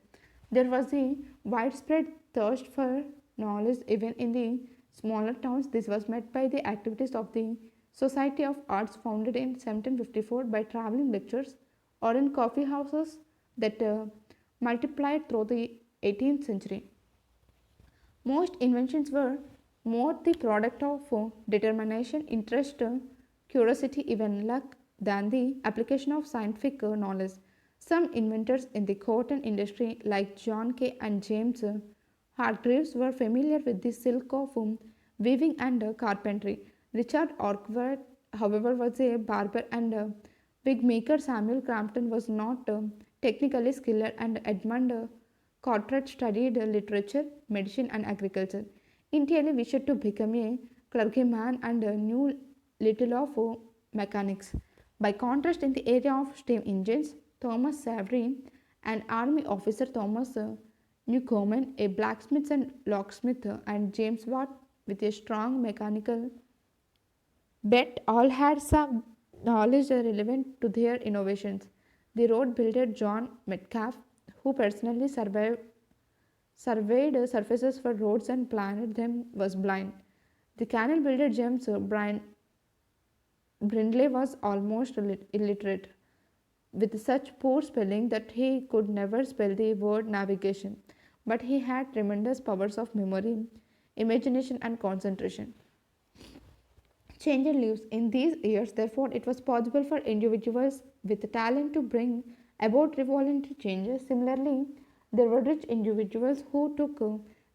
There was a widespread thirst for knowledge even in the smaller towns. This was met by the activities of the Society of Arts, founded in 1754 by traveling lectures, or in coffee houses that multiplied through the 18th century. Most inventions were more the product of determination, interest, curiosity, even luck, than the application of scientific knowledge. Some inventors in the cotton industry, like John Kay and James Hargreaves, were familiar with the silk of weaving and carpentry. Richard Arkwright, however, was a barber and wig maker. Samuel Crampton was not technically skilled, and Edmund Cartwright studied literature, medicine, and agriculture. Initially wished to become a clergyman and knew little of mechanics. By contrast, in the area of steam engines, Thomas Savery, an army officer, Thomas Newcomen, a blacksmith and locksmith, and James Watt, with a strong mechanical bent, all had some knowledge relevant to their innovations. The road builder John Metcalfe, who personally surveyed surfaces for roads and planned them, was blind. The canal builder James Brindley was almost illiterate, with such poor spelling that he could never spell the word navigation. But he had tremendous powers of memory, imagination, and concentration. Changed lives. In these years, therefore, it was possible for individuals with talent to bring about revolutionary changes. Similarly, there were rich individuals who took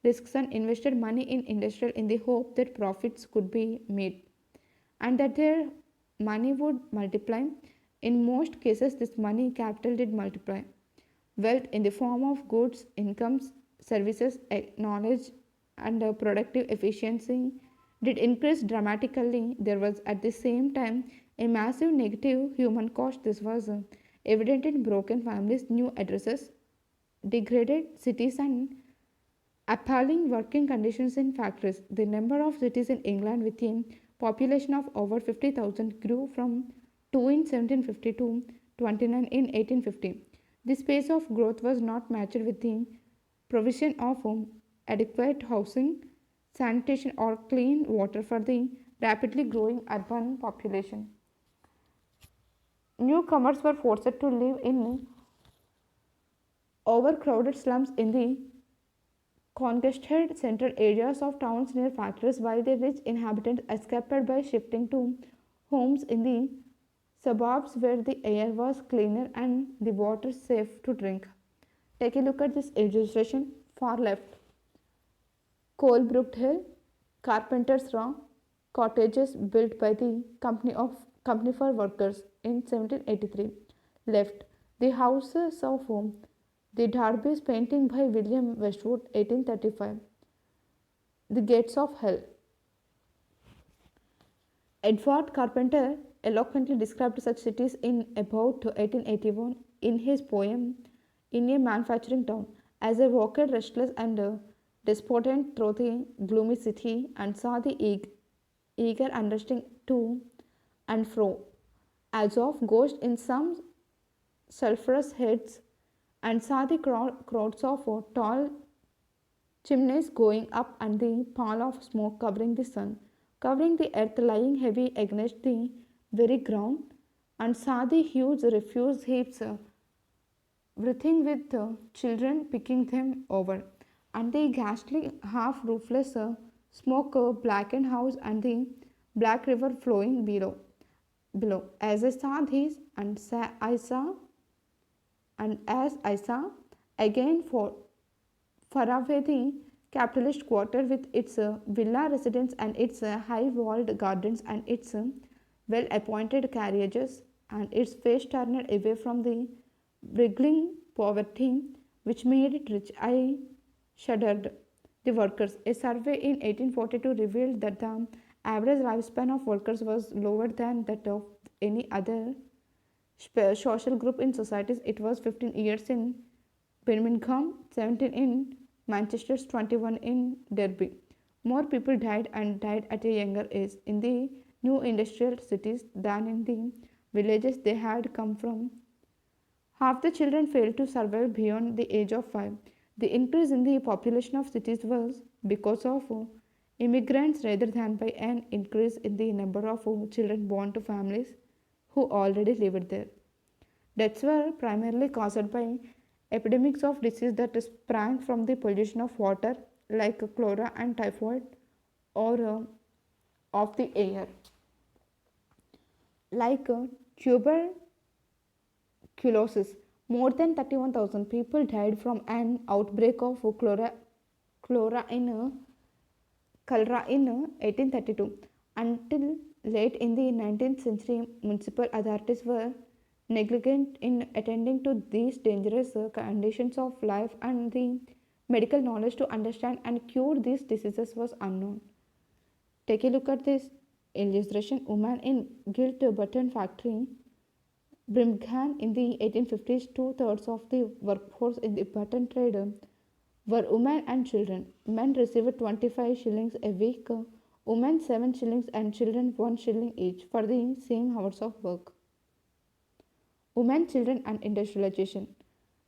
risks and invested money in industry in the hope that profits could be made and that their money would multiply. In most cases, this money capital did multiply. Wealth in the form of goods, incomes, services, knowledge, and productive efficiency did increase dramatically. There was at the same time a massive negative human cost. This was evident in broken families, new addresses, degraded cities, and appalling working conditions in factories. The number of cities in England with a population of over 50,000 grew from 2 in 1750 to 29 in 1850. This pace of growth was not matched with the provision of adequate housing, sanitation, or clean water for the rapidly growing urban population. Newcomers were forced to live in overcrowded slums in the congested central areas of towns near factories, while the rich inhabitants escaped by shifting to homes in the suburbs where the air was cleaner and the water safe to drink. Take a look at this illustration far left. Colebrook Hill, Carpenter's Row, cottages built by the Company for Workers in 1783. Left, the houses of the Derby's painting by William Westwood 1835. The Gates of Hell. Edward Carpenter eloquently described such cities in about 1881 in his poem In a Manufacturing Town. As I walked restless and despondent through the gloomy city and saw the eager understanding to and fro, as of ghosts in some sulphurous heads, and saw the crowds of tall chimneys going up and the pall of smoke covering the sun, covering the earth lying heavy against the very ground, and saw the huge refuse heaps writhing with children picking them over, and the ghastly half roofless smoke blackened house and the black river flowing below. As I saw these, as I saw again far away the capitalist quarter with its villa residence and its high walled gardens and its well appointed carriages and its face turned away from the wriggling poverty which made it rich, I shuddered. The workers. A survey in 1842 revealed that the average lifespan of workers was lower than that of any other social group in societies. It was 15 years in Birmingham, 17 in Manchester, 21 in Derby. More people died and died at a younger age in the new industrial cities than in the villages they had come from. Half the children failed to survive beyond the age of 5. The increase in the population of cities was because of immigrants rather than by an increase in the number of children born to families who already lived there. Deaths were primarily caused by epidemics of disease that sprang from the pollution of water like cholera and typhoid or of the air like tuberculosis. More than 31,000 people died from an outbreak of cholera in 1832. Until late in the 19th century, municipal authorities were negligent in attending to these dangerous conditions of life, and the medical knowledge to understand and cure these diseases was unknown. Take a look at this illustration. Woman in gilt button factory, Birmingham in the 1850s. Two-thirds of the workforce in the button trade were women and children. Men received 25 shillings a week, women 7 shillings, and children 1 shilling each for the same hours of work. Women, children, and industrialization.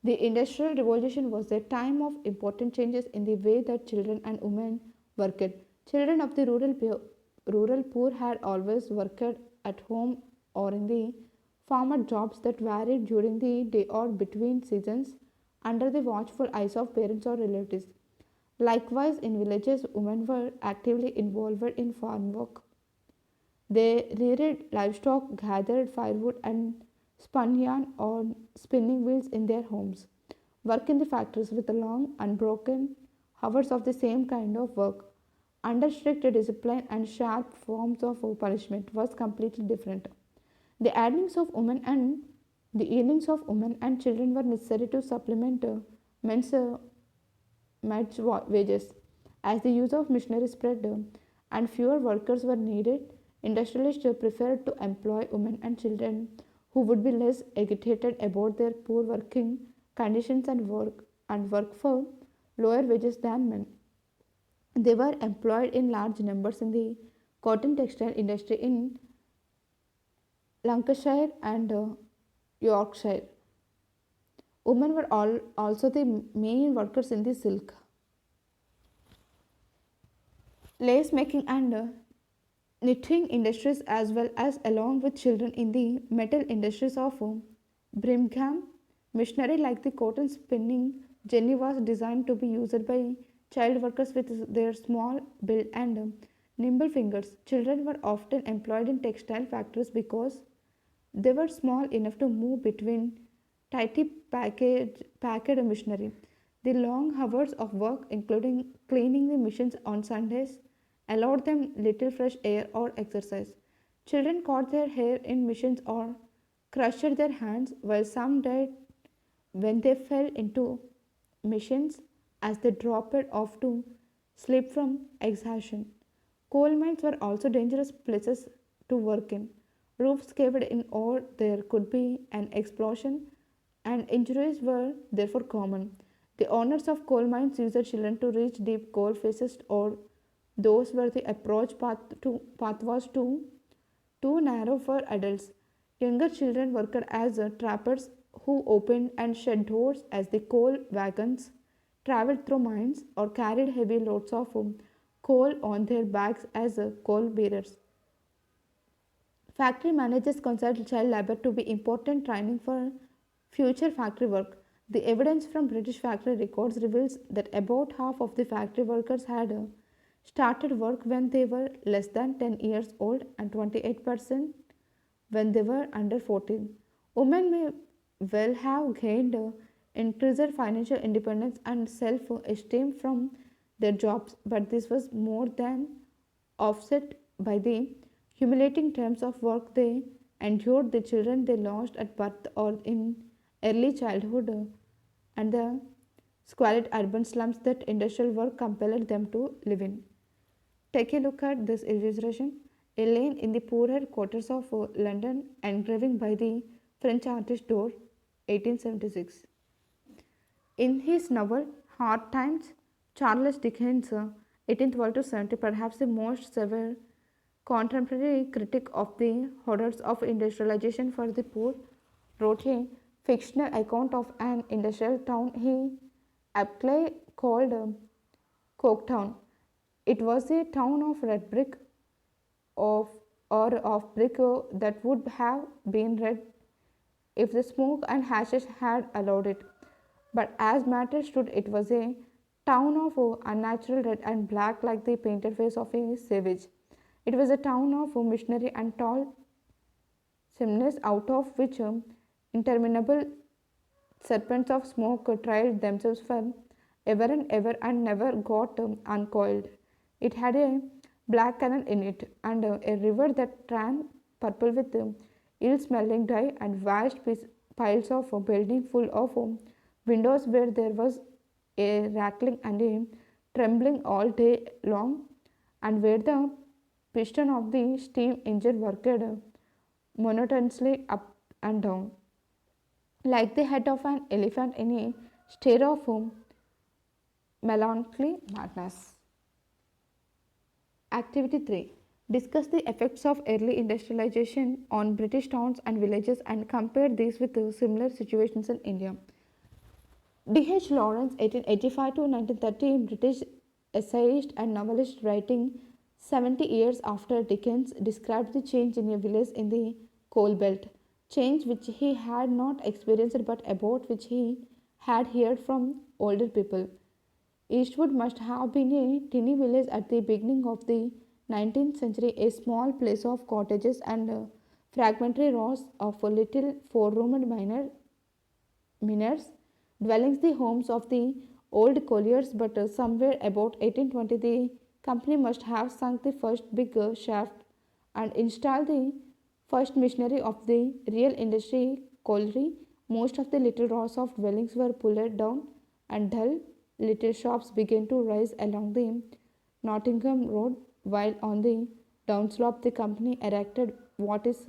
The Industrial Revolution was a time of important changes in the way that children and women worked. Children of the rural poor had always worked at home or in the farmer jobs that varied during the day or between seasons under the watchful eyes of parents or relatives. Likewise, in villages, women were actively involved in farm work. They reared livestock, gathered firewood, and spun yarn on spinning wheels in their homes. Work in the factories with the long, unbroken hours of the same kind of work, under strict discipline and sharp forms of punishment, was completely different. The earnings of women and the earnings of women and children were necessary to supplement men's wages. As the use of machinery spread and fewer workers were needed, industrialists preferred to employ women and children who would be less agitated about their poor working conditions and work for lower wages than men. They were employed in large numbers in the cotton textile industry in Lancashire and Yorkshire. Women were also the main workers in the silk, lace making, and knitting industries, as well as along with children in the metal industries of Birmingham. Machinery like the cotton spinning jenny was designed to be used by child workers with their small build and nimble fingers. Children were often employed in textile factories because they were small enough to move between tightly packed machinery. The long hours of work, including cleaning the machines on Sundays, allowed them little fresh air or exercise. Children caught their hair in machines or crushed their hands, while some died when they fell into machines as they dropped off to sleep from exhaustion. Coal mines were also dangerous places to work in. Roofs caved in or there could be an explosion, and injuries were therefore common. The owners of coal mines used children to reach deep coal faces or those where the approach path was too narrow for adults. Younger children worked as trappers who opened and shut doors as the coal wagons traveled through mines or carried heavy loads of coal on their backs as coal bearers. Factory managers considered child labor to be important training for future factory work. The evidence from British factory records reveals that about half of the factory workers had started work when they were less than 10 years old and 28% when they were under 14. Women may well have gained increased financial independence and self esteem from their jobs, but this was more than offset by the humiliating terms of work they endured, the children they lost at birth or in early childhood, and the squalid urban slums that industrial work compelled them to live in. Take a look at this illustration. A lane in the poorer quarters of London, engraving by the French artist Dore, 1876. In his novel Hard Times, Charles Dickens, 1812 to 70, perhaps the most severe contemporary critic of the horrors of industrialization for the poor, wrote a fictional account of an industrial town he aptly called Coketown. It was a town of red brick of or of brick that would have been red if the smoke and hashes had allowed it. But as matters stood, it was a town of unnatural red and black like the painted face of a savage. It was a town of missionary and tall chimneys out of which interminable serpents of smoke trailed themselves for ever and never got uncoiled. It had a black canal in it and a river that ran purple with ill smelling dye and vast piles of building full of windows where there was a rattling and a trembling all day long, and where the piston of the steam engine worked monotonously up and down like the head of an elephant in a state of melancholy madness. Activity 3. Discuss the effects of early industrialization on British towns and villages and compare these with similar situations in India. D.H. Lawrence, 1885 to 1930, British essayist and novelist, writing 70 years after Dickens, described the change in a village in the coal belt, change which he had not experienced but about which he had heard from older people. Eastwood must have been a tiny village at the beginning of the 19th century, a small place of cottages and fragmentary rows of little four-roomed miners, dwellings, the homes of the old colliers. But somewhere about 1820, the company must have sunk the first big shaft and installed the First missionary of the real industry colliery, most of the little rows of dwellings were pulled down and dull little shops began to rise along the Nottingham Road, while on the downslope the company erected what is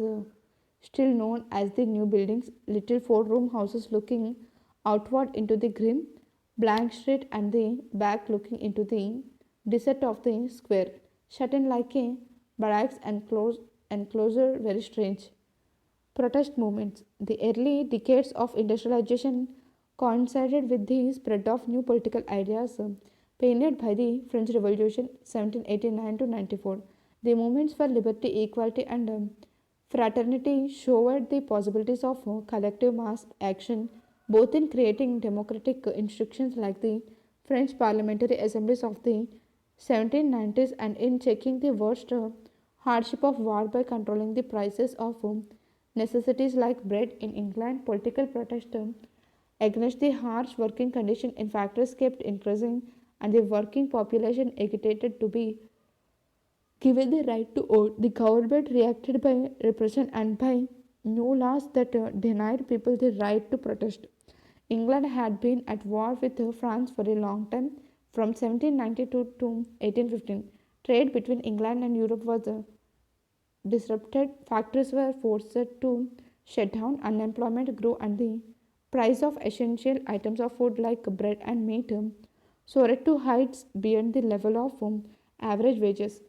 still known as the new buildings, little four-room houses looking outward into the grim, blank street and the back looking into the desert of the square, shut in like a barracks and enclosure very strange. Protest movements. The early decades of industrialization coincided with the spread of new political ideas pioneered by the French Revolution 1789 to 94. The movements for liberty, equality, and fraternity showed the possibilities of collective mass action both in creating democratic institutions like the French parliamentary assemblies of the 1790s and in checking the worst hardship of war by controlling the prices of necessities like bread in England. Political protest against the harsh working condition in factories kept increasing, and the working population agitated to be given the right to vote. The government reacted by repression and by new laws that denied people the right to protest. England had been at war with France for a long time, from 1792 to 1815. Trade between England and Europe was disrupted, factories were forced to shut down, unemployment grew, and the price of essential items of food like bread and meat soared to heights beyond the level of average wages.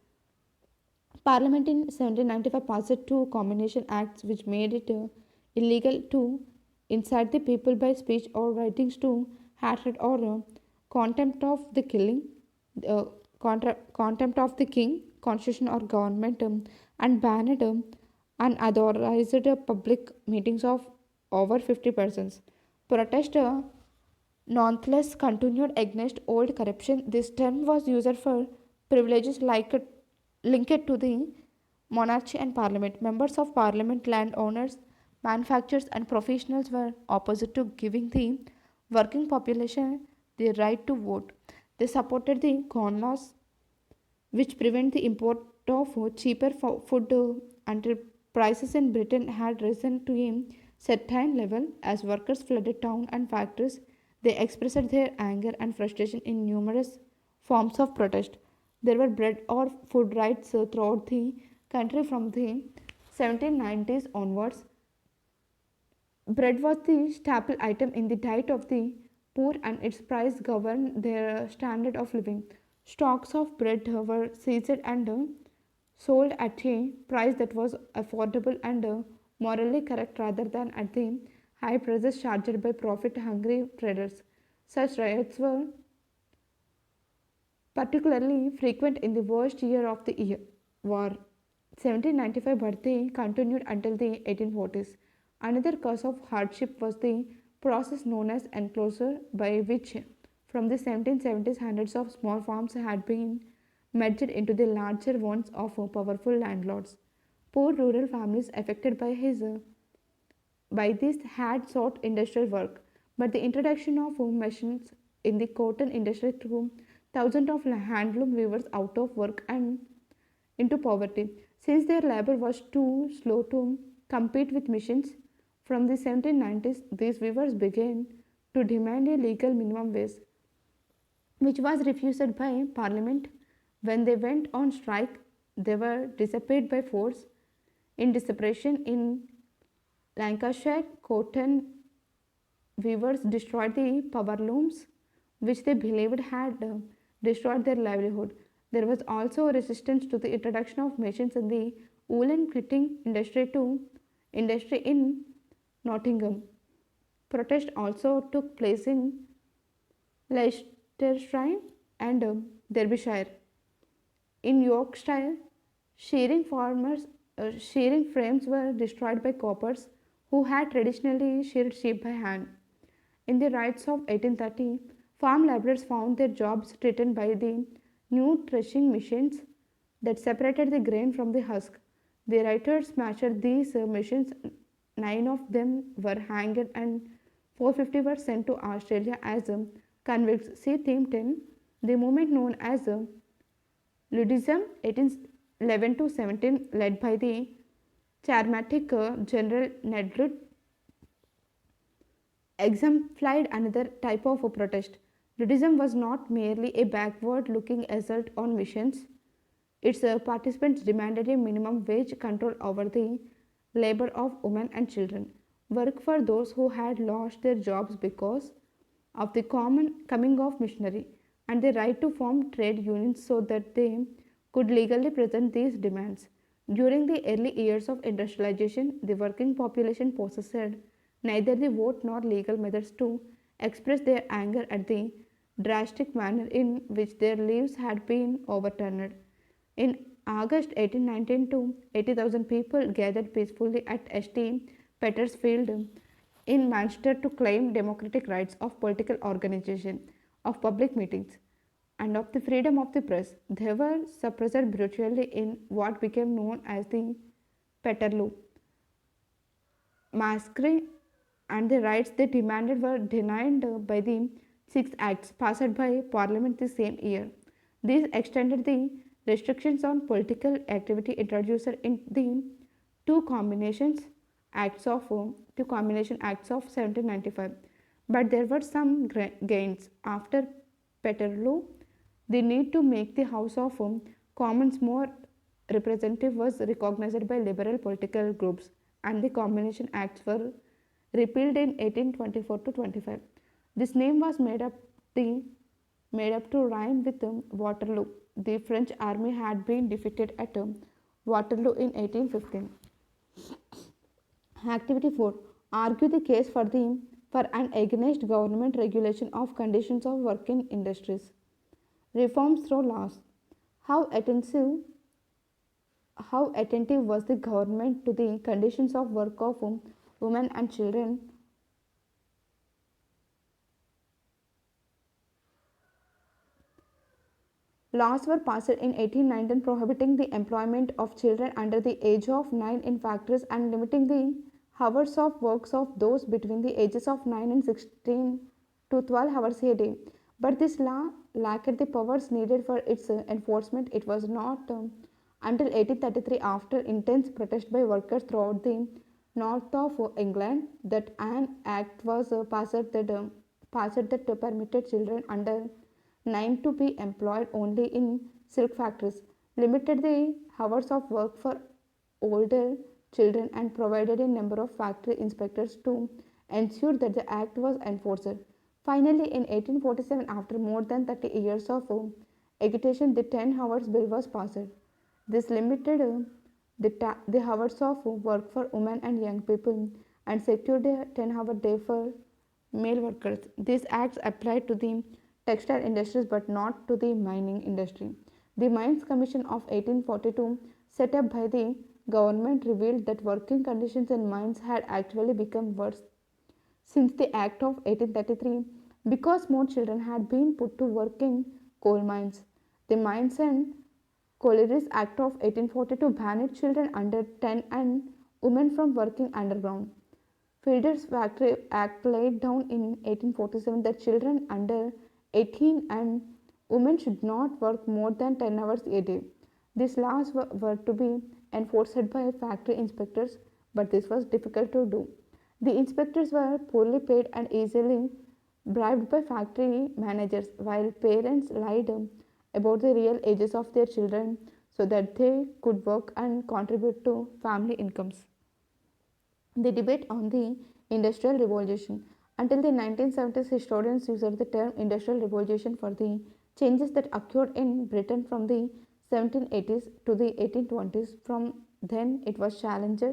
Parliament in 1795 passed two combination acts which made it illegal to incite the people by speech or writings to hatred or contempt of the killing, uh, contempt of the king, constitution or government, and banned unauthorized public meetings of over 50 persons. Protest nonetheless continued against old corruption. This term was used for privileges like linked to the monarchy and parliament. Members of parliament, landowners, manufacturers, and professionals were opposite to giving the working population the right to vote. They supported the corn laws, which prevent the import of cheaper food until prices in Britain had risen to a certain level. As workers flooded town and factories, they expressed their anger and frustration in numerous forms of protest. There were bread or food riots throughout the country from the 1790s onwards. Bread was the staple item in the diet of the poor, and its price governed their standard of living. Stocks of bread were seized and sold at a price that was affordable and morally correct rather than at the high prices charged by profit hungry traders. Such riots were particularly frequent in the worst year of the year, war. 1795, but they continued until the 1840s. Another cause of hardship was the process known as enclosure, by which from the 1770s hundreds of small farms had been merged into the larger ones of powerful landlords. Poor rural families affected by this had sought industrial work, but the introduction of machines in the cotton industry threw thousands of handloom weavers out of work and into poverty. Since their labor was too slow to compete with machines, from the 1790s these weavers began to demand a legal minimum wage, which was refused by Parliament. When they went on strike, they were disappeared by force. In desperation, in Lancashire, cotton weavers destroyed the power looms, which they believed had destroyed their livelihood. There was also resistance to the introduction of machines in the woolen knitting industry in Nottingham. Protest also took place in Leicestershire and Derbyshire. In Yorkshire, shearing frames were destroyed by coppers who had traditionally sheared sheep by hand. In the riots of 1830, farm laborers found their jobs threatened by the new threshing machines that separated the grain from the husk. The rioters smashed these machines. 9 of them were hanged and 450 were sent to Australia as convicts. See theme 10. The movement known as Ludism 1811 to 17, led by the Charismatic General Nedrut exemplified another type of a protest. Nudism was not merely a backward looking assault on missions, its participants demanded a minimum wage, control over the labor of women and children, work for those who had lost their jobs because of the common coming of missionary, and the right to form trade unions so that they could legally present these demands. During the early years of industrialization, the working population possessed neither the vote nor legal methods to express their anger at the drastic manner in which their lives had been overturned. In August 1892, 80,000 people gathered peacefully at St. Peter's Field in Manchester to claim democratic rights of political organization, of public meetings, and of the freedom of the press. They were suppressed brutally in what became known as the Peterloo Massacre, and the rights they demanded were denied by the Six Acts passed by Parliament the same year. These extended the restrictions on political activity introduced in the two combinations two combination acts of 1795. But there were some gains after Peterloo. The need to make the House of Commons more representative was recognized by liberal political groups, and the combination acts were repealed in 1824 to 25. This name was made up to rhyme with Waterloo. The French army had been defeated at Waterloo in 1815. Activity 4. Argue the case for and against government regulation of conditions of work in industries. Reforms through laws. How attentive how attentive was the government to the conditions of work of women and children? Laws were passed in 1819 prohibiting the employment of children under the age of 9 in factories and limiting the hours of work of those between the ages of 9 and 16 to 12 hours a day. But this law lacked the powers needed for its enforcement. It was not until 1833, after intense protest by workers throughout the north of England, that an act was passed that permitted children under 9 to be employed only in silk factories, limited the hours of work for older children, and provided a number of factory inspectors to ensure that the act was enforced. Finally, in 1847, after more than 30 years of agitation, the 10 hours bill was passed. This limited the hours of work for women and young people and secured a 10-hour day for male workers. These acts applied to the textile industries but not to the mining industry. The Mines Commission of 1842, set up by the government, revealed that working conditions in mines had actually become worse since the Act of 1833 because more children had been put to work in coal mines. The Mines and Collieries Act of 1842 banned children under 10 and women from working underground. Fielder's Factory Act laid down in 1847 that children under 18 and women should not work more than 10 hours a day. These laws were to be enforced by factory inspectors, but this was difficult to do. The inspectors were poorly paid and easily bribed by factory managers, while parents lied about the real ages of their children so that they could work and contribute to family incomes. The debate on the Industrial Revolution. Until the 1970s, historians used the term Industrial Revolution for the changes that occurred in Britain from the 1780s to the 1820s. From then, it was challenged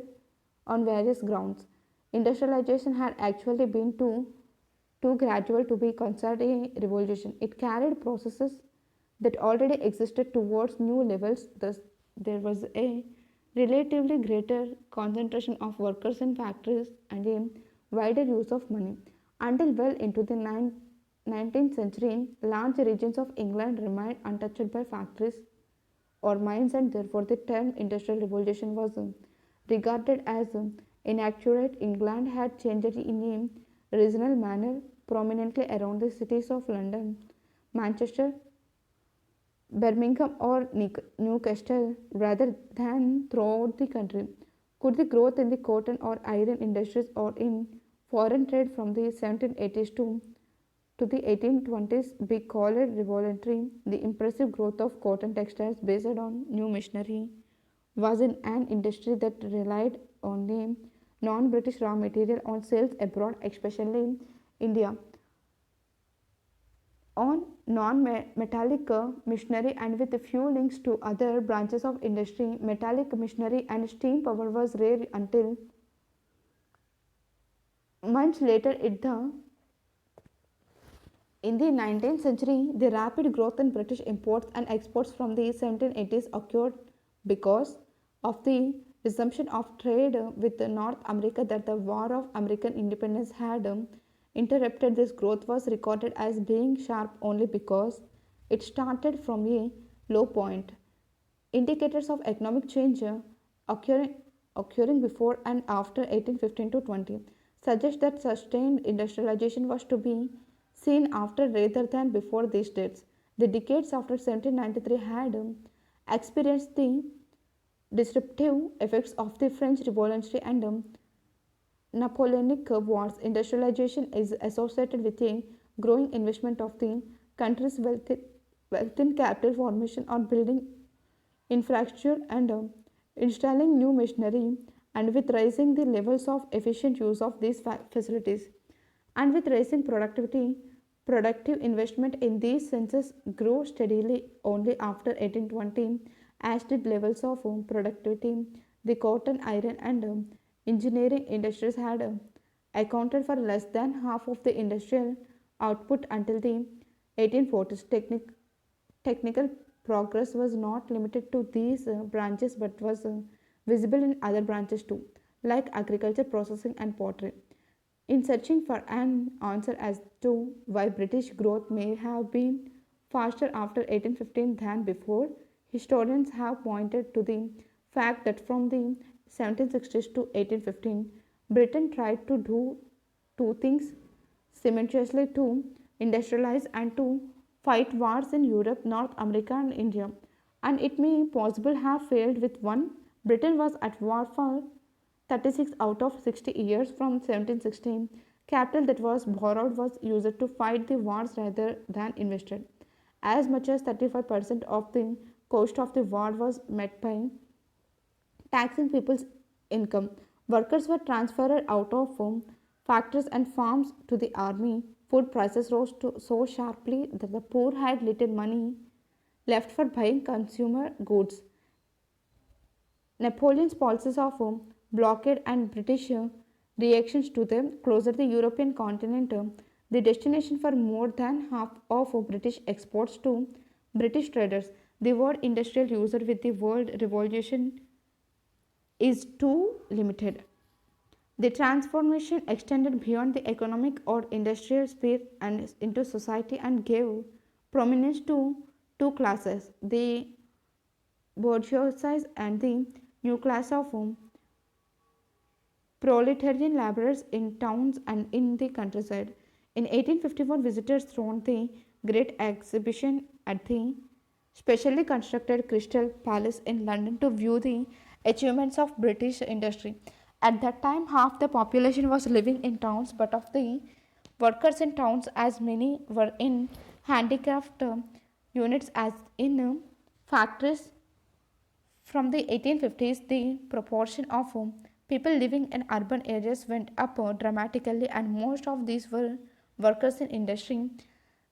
on various grounds. Industrialization had actually been too gradual to be considered a revolution. It carried processes that already existed towards new levels. Thus, there was a relatively greater concentration of workers in factories and a wider use of money. Until well into the 19th century, large regions of England remained untouched by factories or mines, and therefore the term Industrial Revolution was regarded as inaccurate. England had changed in a regional manner, prominently around the cities of London, Manchester, Birmingham, or Newcastle, rather than throughout the country. Could the growth in the cotton or iron industries or in foreign trade from the 1780s to the 1820s be called revolutionary? The impressive growth of cotton textiles based on new machinery was in an industry that relied on the non-British raw material on sales abroad, especially in India, on non-metallic machinery, and with a few links to other branches of industry. Metallic machinery and steam power was rare until much later in the 19th century. The rapid growth in British imports and exports from the 1780s occurred because of the resumption of trade with North America that the War of American Independence had interrupted. This growth was recorded as being sharp only because it started from a low point. Indicators of economic change occurring, occurring before and after 1815 to 20 suggest that sustained industrialization was to be seen after rather than before these dates. The decades after 1793 had experienced the disruptive effects of the French Revolution and Napoleonic wars. Industrialization is associated with a growing investment of the country's wealth in capital formation on building infrastructure and installing new machinery, and with raising the levels of efficient use of these facilities, and with raising productivity, productive investment in these senses grew steadily only after 1820, as did levels of productivity. The cotton, iron, and engineering industries had accounted for less than half of the industrial output until the 1840s. Technical progress was not limited to these branches but was visible in other branches too, like agriculture, processing, and pottery. In searching for an answer as to why British growth may have been faster after 1815 than before, historians have pointed to the fact that from the 1760s to 1815, Britain tried to do two things simultaneously: to industrialize and to fight wars in Europe, North America, and India. And it may possibly have failed with one. Britain was at war for 36 out of 60 years from 1716. Capital that was borrowed was used to fight the wars rather than invested. As much as 35% of the cost of the war was met by taxing people's income. Workers were transferred out of factories and farms to the army. Food prices rose so sharply that the poor had little money left for buying consumer goods. Napoleon's policies of blockade and British reactions to them closer the European continent, the destination for more than half of British exports to British traders. The word industrial used with the word revolution is too limited. The transformation extended beyond the economic or industrial sphere and into society and gave prominence to two classes, the bourgeoisie and the new class of proletarian laborers in towns and in the countryside. In 1851, visitors thronged the great exhibition at the specially constructed Crystal Palace in London to view the achievements of British industry. At that time, half the population was living in towns, but of the workers in towns, as many were in handicraft units as in factories. From the 1850s, the proportion of people living in urban areas went up dramatically, and most of these were workers in industry.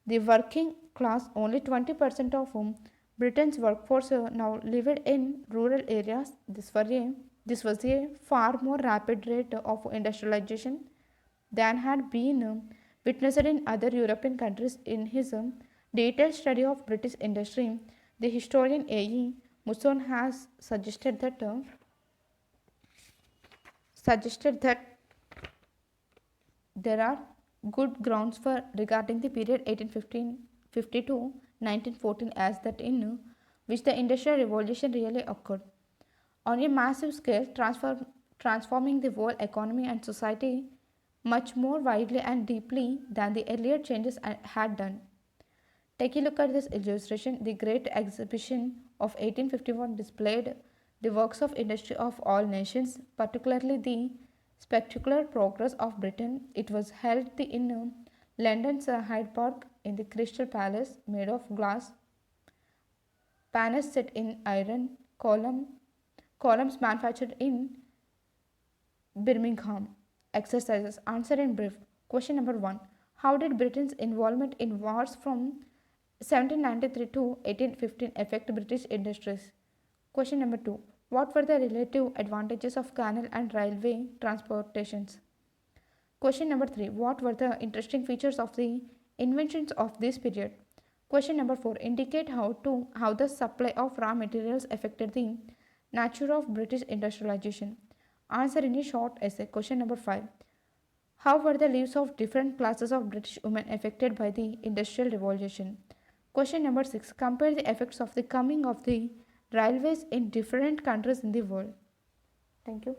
The working class, only 20% of Britain's workforce now lived in rural areas. This was a far more rapid rate of industrialization than had been witnessed in other European countries. In his detailed study of British industry, the historian A.E. Musson has suggested that there are good grounds for regarding the period 1850 to 1914 as that in which the industrial revolution really occurred on a massive scale, transforming the whole economy and society much more widely and deeply than the earlier changes had done. Take a look at this illustration. The Great Exhibition of 1851 displayed the works of industry of all nations, particularly the spectacular progress of Britain. It was held in London's Hyde Park in the Crystal Palace, made of glass, panels set in iron, columns manufactured in Birmingham. Exercises. Answer in brief. Question number 1. How did Britain's involvement in wars from 1793 to 1815 affect British industries? Question number 2. What were the relative advantages of canal and railway transportations? Question number 3. What were the interesting features of the inventions of this period? Question number 4. Indicate how the supply of raw materials affected the nature of British industrialization. Answer in a short essay. Question number 5. How were the lives of different classes of British women affected by the Industrial Revolution? Question number 6. Compare the effects of the coming of the railways in different countries in the world. Thank you.